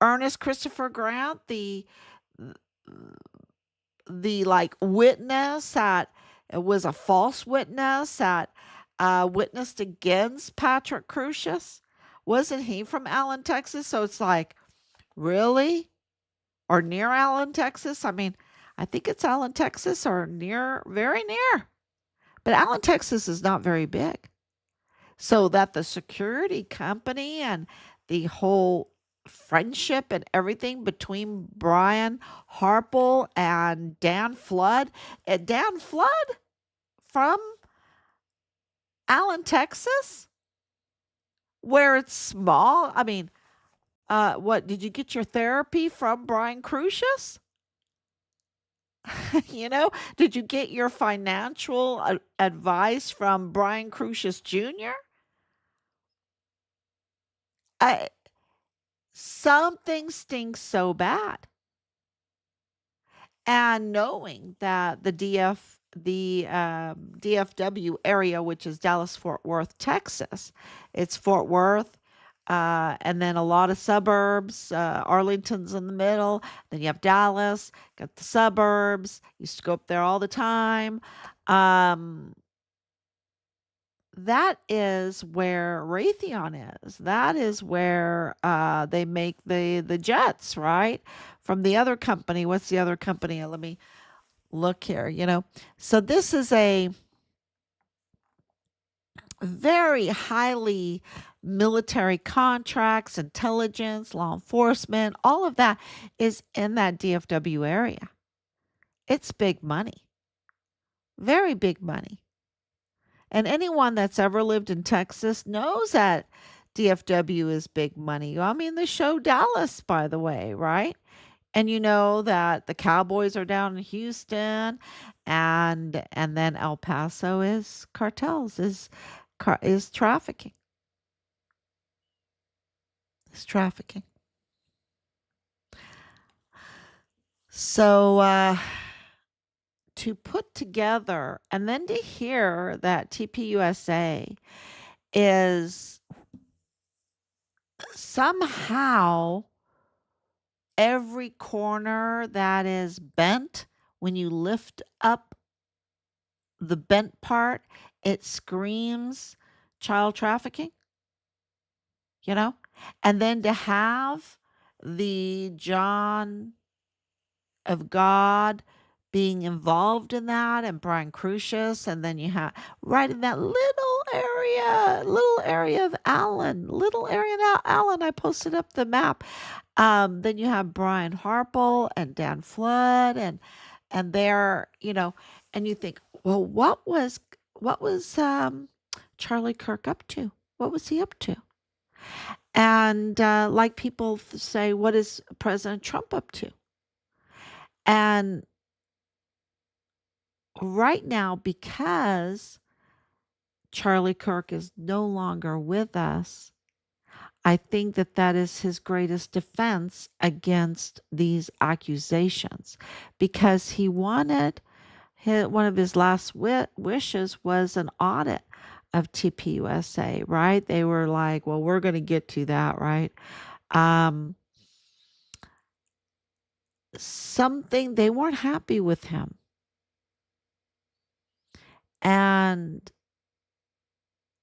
Ernest Christopher Grant, the like witness that it was a false witness that witnessed against Patrick Crucius. Wasn't he from Allen, Texas? So it's like, really? Or near Allen, Texas? I mean, I think it's Allen, Texas, or near, very near. But Allen, Texas is not very big. So that the security company and the whole friendship and everything between Brian Harple and Dan Flood, and Dan Flood from Allen, Texas, where it's small. I mean, what did you get your therapy from Brian Crucius? Did you get your financial advice from Brian Crucius Jr.? I, something stinks so bad. And knowing that the DFW area, which is Dallas Fort Worth, Texas, it's Fort Worth, and then a lot of suburbs. Arlington's in the middle. Then you have Dallas, got the suburbs. Used to go up there all the time. Um, that is where Raytheon is. That is where they make the jets, right? From the other company. What's the other company? Let me look here. So this is a very highly military contracts, intelligence, law enforcement, all of that is in that DFW area. It's big money, very big money. And anyone that's ever lived in Texas knows that DFW is big money. I mean, the show Dallas, by the way, right? And you know that the Cowboys are down in Houston, and then El Paso is cartels, is trafficking. Is trafficking. So to put together and then to hear that TPUSA is somehow every corner that is bent, when you lift up the bent part, it screams child trafficking, you know? And then to have the John of God being involved in that and Brian Crucius, and then you have right in that little area of Allen, little area now Allen. I posted up the map. Then you have Brian Harple and Dan Flood, and they're, and you think, well, what was Charlie Kirk up to? What was he up to? And like people say, what is President Trump up to? And right now, because Charlie Kirk is no longer with us, I think that that is his greatest defense against these accusations, because he wanted one of his last wishes was an audit of TPUSA, right? They were like, well, we're going to get to that, right? Um, something they weren't happy with him. And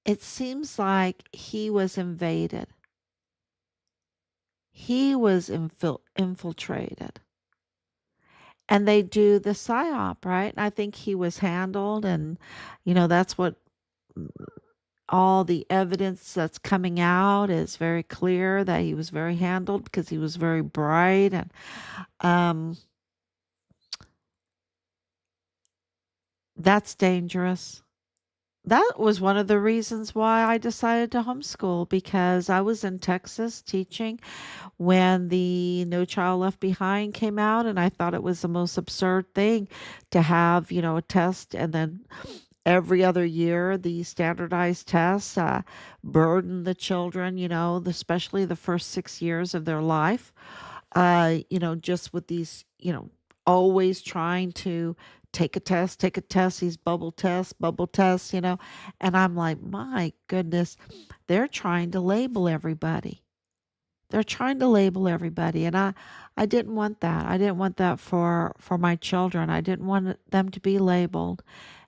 it seems like he was invaded. He was infiltrated. And they do the psyop, right? And I think he was handled, and that's what all the evidence that's coming out is very clear that he was very handled because he was very bright, and um, that's dangerous. That was one of the reasons why I decided to homeschool, because I was in Texas teaching when the No Child Left Behind came out, and I thought it was the most absurd thing to have, a test, and then every other year the standardized tests burden the children, especially the first 6 years of their life, just with these, always trying to take a test, these bubble tests, and I'm like, my goodness, they're trying to label everybody. They're trying to label everybody, and I didn't want that. I didn't want that for my children. I didn't want them to be labeled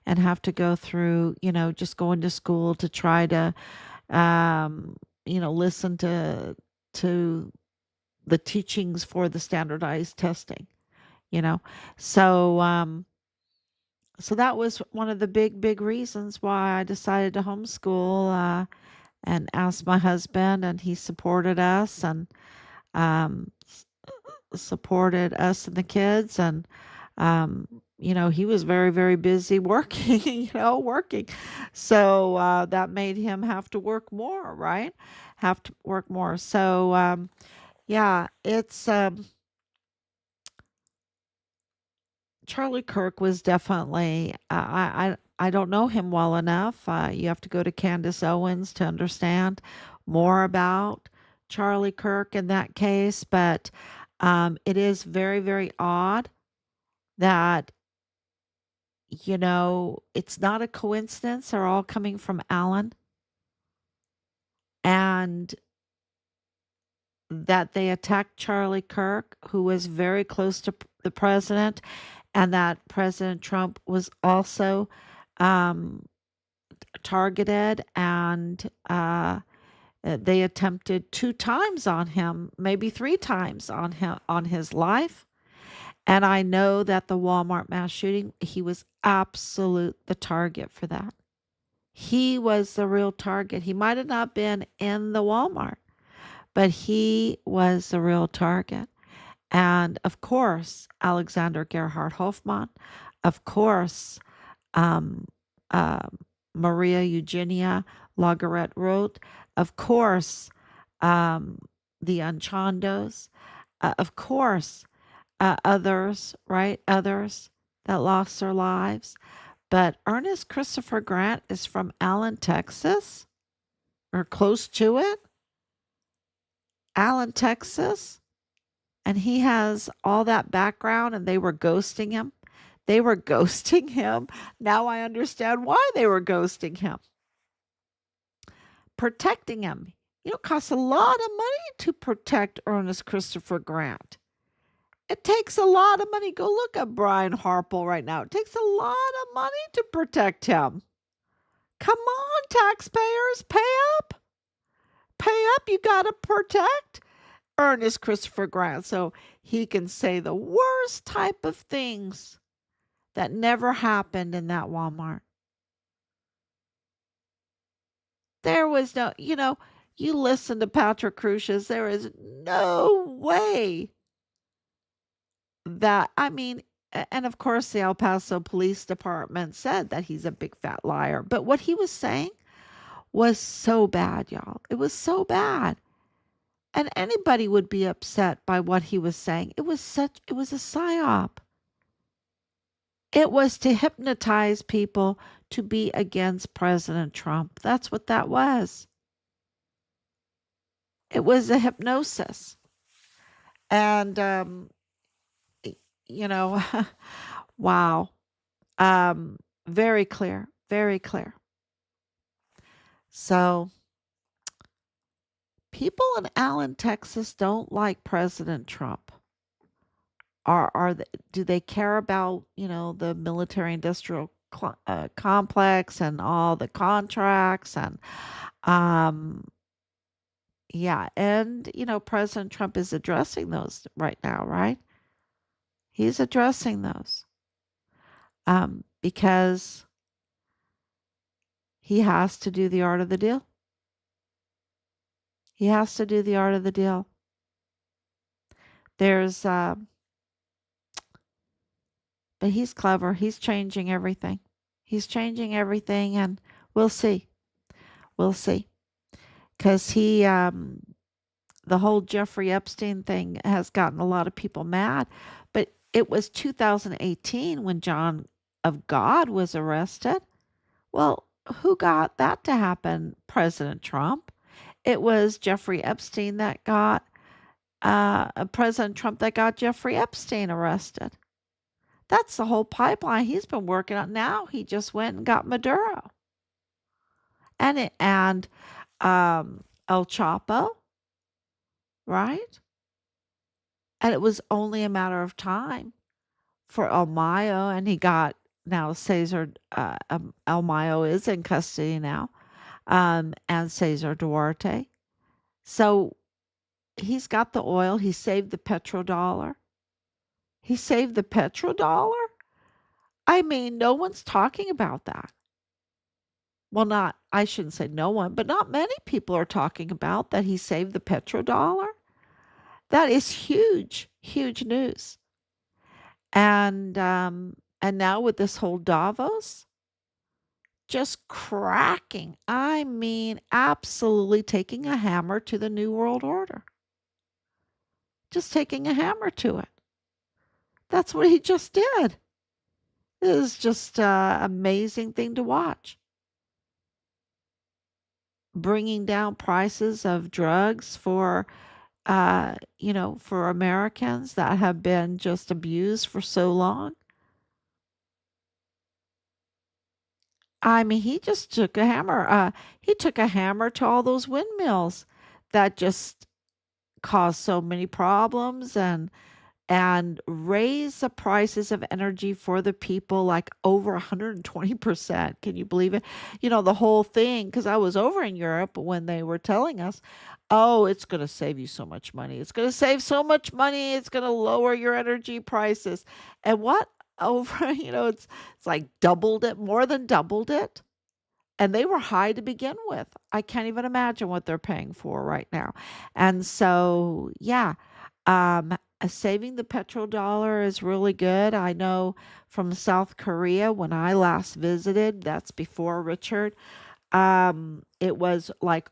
and have to go through, just going to school to try to um, listen to the teachings for the standardized testing, you know. So so that was one of the big reasons why I decided to homeschool, and asked my husband, and he supported us, and um, supported us and the kids. And he was very busy working, working. So that made him have to work more, right? Have to work more. So yeah, it's Charlie Kirk was definitely, I don't know him well enough. You have to go to Candace Owens to understand more about Charlie Kirk in that case. But it is very odd that, it's not a coincidence. They're all coming from Allen, and that they attacked Charlie Kirk, who was very close to the president, and that President Trump was also um, targeted, and they attempted 2 times on him, maybe 3 times on him, on his life. And I know that the Walmart mass shooting, he was absolute the target for that. He was the real target. He might have not been in the Walmart, but he was the real target. And of course, Alexander Gerhard Hofmann, of course, um, uh, Maria Eugenia Lagarette wrote, of course, um, the Unchandos, of course, others, right? Others that lost their lives. But Ernest Christopher Grant is from Allen, Texas, or close to it. Allen, Texas. And he has all that background, and they were ghosting him. They were ghosting him. Now I understand why they were ghosting him. Protecting him. It costs a lot of money to protect Ernest Christopher Grant. It takes a lot of money. Go look at Brian Harple right now. It takes a lot of money to protect him. Come on, taxpayers, pay up. Pay up. You got to protect Ernest Christopher Grant so he can say the worst type of things that never happened in that Walmart. There was no, you listen to Patrick Crucius, there is no way that, I mean, and of course the El Paso Police Department said that he's a big fat liar. But what he was saying was so bad, y'all. It was so bad. And anybody would be upset by what he was saying. It was a psyop. It was to hypnotize people to be against President Trump. That's what that was. It was a hypnosis. And, you know, wow. Very clear, very clear. So, people in Allen, Texas don't like President Trump. Do they care about, the military industrial complex and all the contracts, and um yeah, and President Trump is addressing those right now, right? He's addressing those because he has to do the art of the deal. He has to do the art of the deal. There's but he's clever. He's changing everything. He's changing everything, and we'll see. We'll see. Because the whole Jeffrey Epstein thing has gotten a lot of people mad. But it was 2018 when John of God was arrested. Well, who got that to happen? President Trump. It was Jeffrey Epstein that got President Trump that got Jeffrey Epstein arrested. That's the whole pipeline he's been working on. Now he just went and got Maduro and El Chapo, right? And it was only a matter of time for El Mayo, and he got now Cesar El Mayo is in custody now, and Cesar Duarte. So he's got the oil. He saved the petrodollar. He saved the petrodollar. I mean, no one's talking about that. Well, not, I shouldn't say no one, but not many people are talking about that he saved the petrodollar. That is huge, huge news. And now with this whole Davos, just cracking. I mean, absolutely taking a hammer to the New World Order. Just taking a hammer to it. That's what he just did. It is just an amazing thing to watch. Bringing down prices of drugs for Americans that have been just abused for so long. I mean, he just took a hammer. He took a hammer to all those windmills that just caused so many problems and raise the prices of energy for the people like over 120%. Can you believe it? The whole thing, because I was over in Europe when they were telling us, oh, it's going to save you so much money. It's going to save so much money. It's going to lower your energy prices. And what? Over, it's like doubled it, more than doubled it. And they were high to begin with. I can't even imagine what they're paying for right now. And so, yeah, saving the petrodollar is really good. I know from South Korea when I last visited, that's before Richard, it was like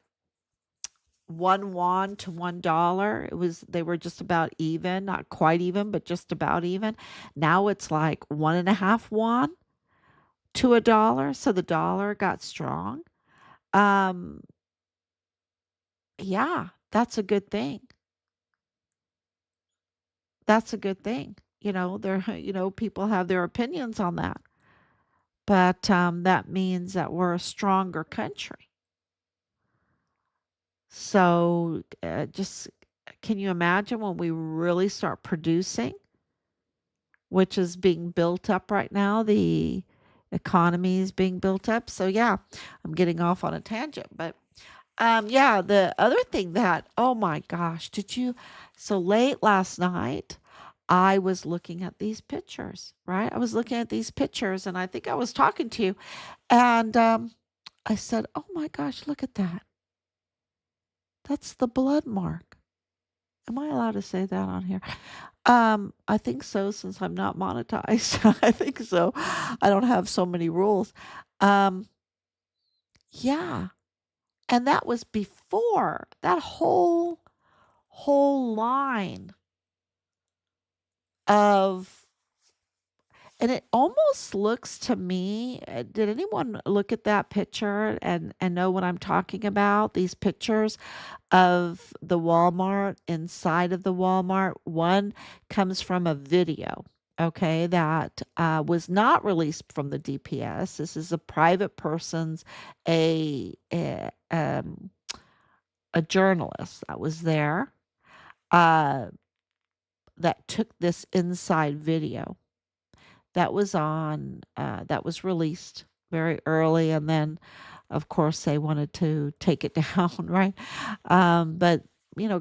1 won to $1. They were just about even, not quite even, but just about even. Now it's like 1.5 won to a dollar. So the dollar got strong. Um, yeah, that's a good thing. That's a good thing. People have their opinions on that, but that means that we're a stronger country. So, just can you imagine when we really start producing, which is being built up right now? The economy is being built up. So, yeah, I'm getting off on a tangent, but yeah, the other thing that, oh my gosh, so late last night, I was looking at these pictures, right? I was looking at these pictures and I think I was talking to you and I said, oh my gosh, look at that. That's the blood mark. Am I allowed to say that on here? I think so since I'm not monetized. I think so. I don't have so many rules. Um, yeah. And that was before that whole line of, and it almost looks to me, did anyone look at that picture and know what I'm talking about? These pictures of the Walmart, inside of the Walmart. One comes from a video, okay, that was not released from the DPS. This is a private person's, a journalist that was there, uh, that took this inside video that was released very early, and then of course they wanted to take it down, right? But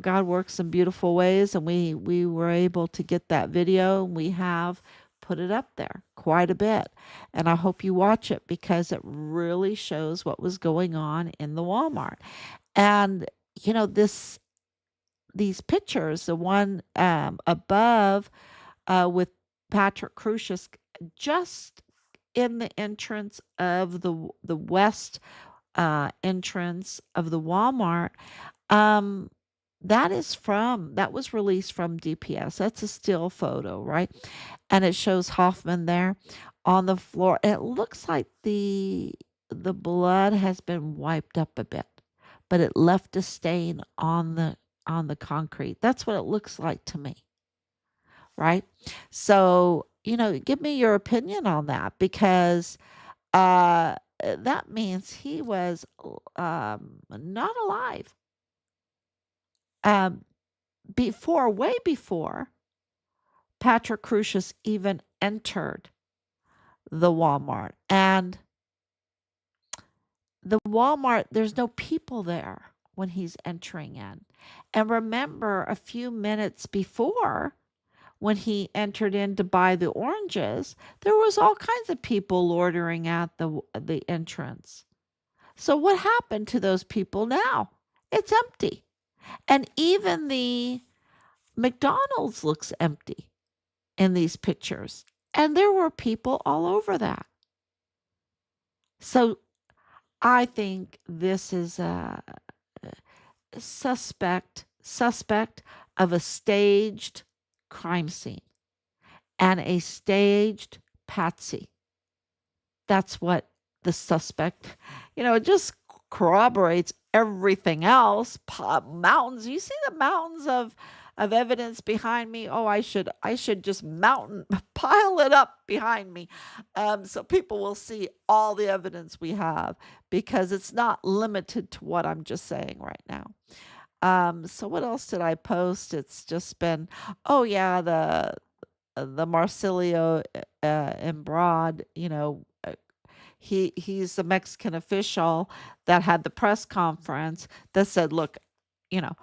God works in beautiful ways, and we were able to get that video, and we have put it up there quite a bit, and I hope you watch it because it really shows what was going on in the Walmart. And this these pictures, the one above, with Patrick Crucius, just in the entrance of the west entrance of the Walmart. Um, that was released from DPS. That's a still photo, right? And it shows Hoffman there on the floor. It looks like the blood has been wiped up a bit, but it left a stain on the concrete. That's what it looks like to me, right? So, give me your opinion on that because that means he was not alive. Um, before, way before Patrick Crucius even entered the Walmart. And the Walmart, there's no people there when he's entering in. And remember, a few minutes before, when he entered in to buy the oranges, there was all kinds of people loitering at the entrance. So what happened to those people now? It's empty. And even the McDonald's looks empty in these pictures. And there were people all over that. So I think this is a suspect of a staged crime scene and a staged patsy. That's what the suspect, it just corroborates everything else. Mountains. You see the mountains of evidence behind me. Oh, I should just pile it up behind me, so people will see all the evidence we have, because it's not limited to what I'm just saying right now. So what else did I post? It's just been, oh yeah, the Marsilio in Broad, he's the Mexican official that had the press conference that said, look, you know,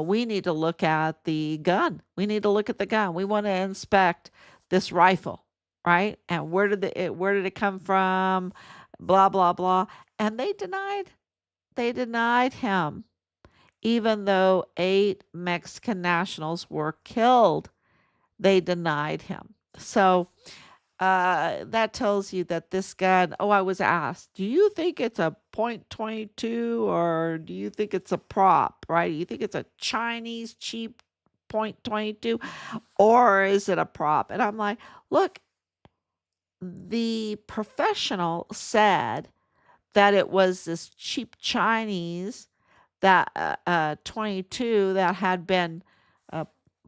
we need to look at the gun. We need to look at the gun. We want to inspect this rifle, right? And where did it come from? Blah blah blah. And they denied him, even though 8 Mexican nationals were killed. They denied him. So that tells you that this gun. Oh, I was asked, do you think it's a .22 or do you think it's a prop, right? Do you think it's a Chinese cheap .22 or is it a prop? And I'm like, look, the professional said that it was this cheap Chinese that 22 that had been uh,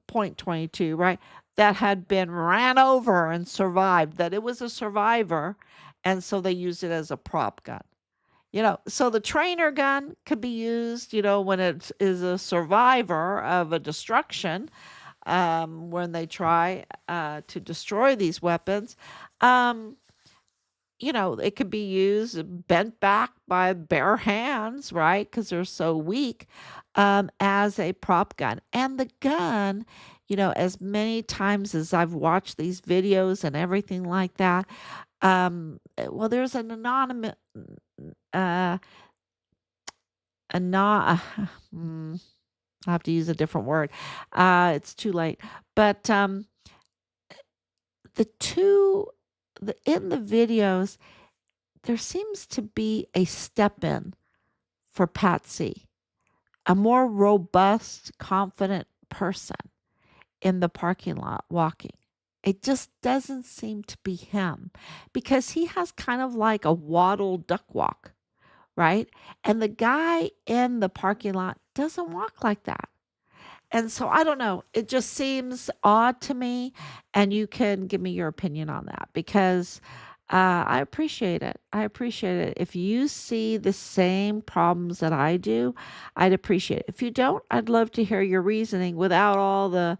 .22, right? That had been ran over and survived, that it was a survivor, and so they used it as a prop gun. So the trainer gun could be used, when it is a survivor of a destruction, when they try to destroy these weapons. Um, it could be used bent back by bare hands, right? Because they're so weak, as a prop gun. And the gun, as many times as I've watched these videos and everything like that, well, there's an anonymous, uh, anon, I have to use a different word. It's too late. But the two, in the videos, there seems to be a step in for Patsy, a more robust, confident person in the parking lot walking. It just doesn't seem to be him, because he has kind of like a waddle duck walk, right? And the guy in the parking lot doesn't walk like that. And so I don't know. It just seems odd to me. And you can give me your opinion on that, because I appreciate it. I appreciate it. If you see the same problems that I do, I'd appreciate it. If you don't, I'd love to hear your reasoning without all the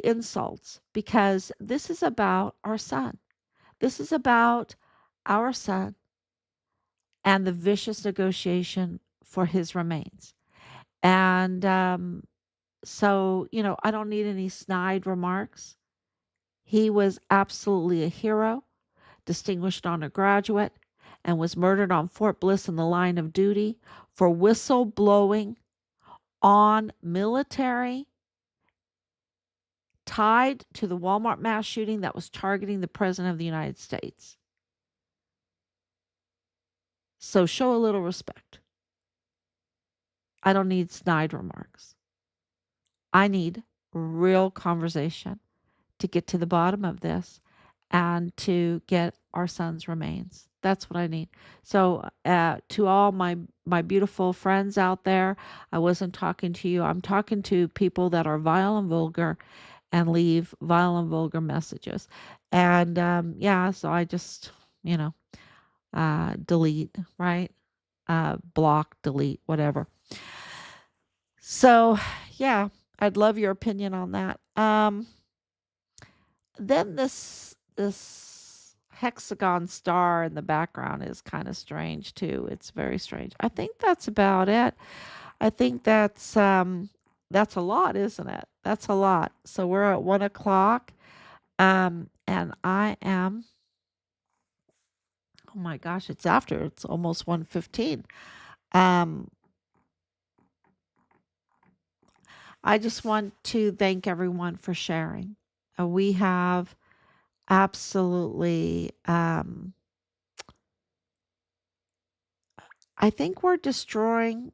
insults, because this is about our son. This is about our son and the vicious negotiation for his remains. And so, I don't need any snide remarks. He was absolutely a hero, distinguished honor graduate, and was murdered on Fort Bliss in the line of duty for whistleblowing on military tied to the Walmart mass shooting that was targeting the President of the United States. So show a little respect. I don't need snide remarks. I need real conversation to get to the bottom of this and to get our son's remains. That's what I need. So, to all my beautiful friends out there, I wasn't talking to you. I'm talking to people that are vile and vulgar and leave vile and vulgar messages. And yeah, so I just, delete, right? Block, delete, whatever. So, yeah. I'd love your opinion on that. Then this hexagon star in the background is kind of strange too. It's very strange. I think that's about it. I think that's a lot, isn't it? That's a lot. So we're at 1 o'clock. And I am, oh my gosh, it's after. It's almost 1:15. Um, I just want to thank everyone for sharing. We have absolutely, I think we're destroying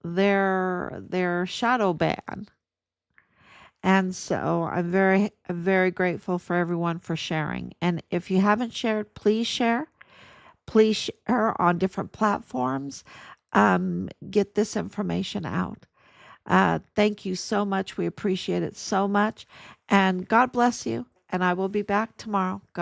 their shadow ban. And so I'm very grateful for everyone for sharing. And if you haven't shared, please share. Please share on different platforms. Get this information out. Thank you so much. We appreciate it so much. And God bless you. And I will be back tomorrow. God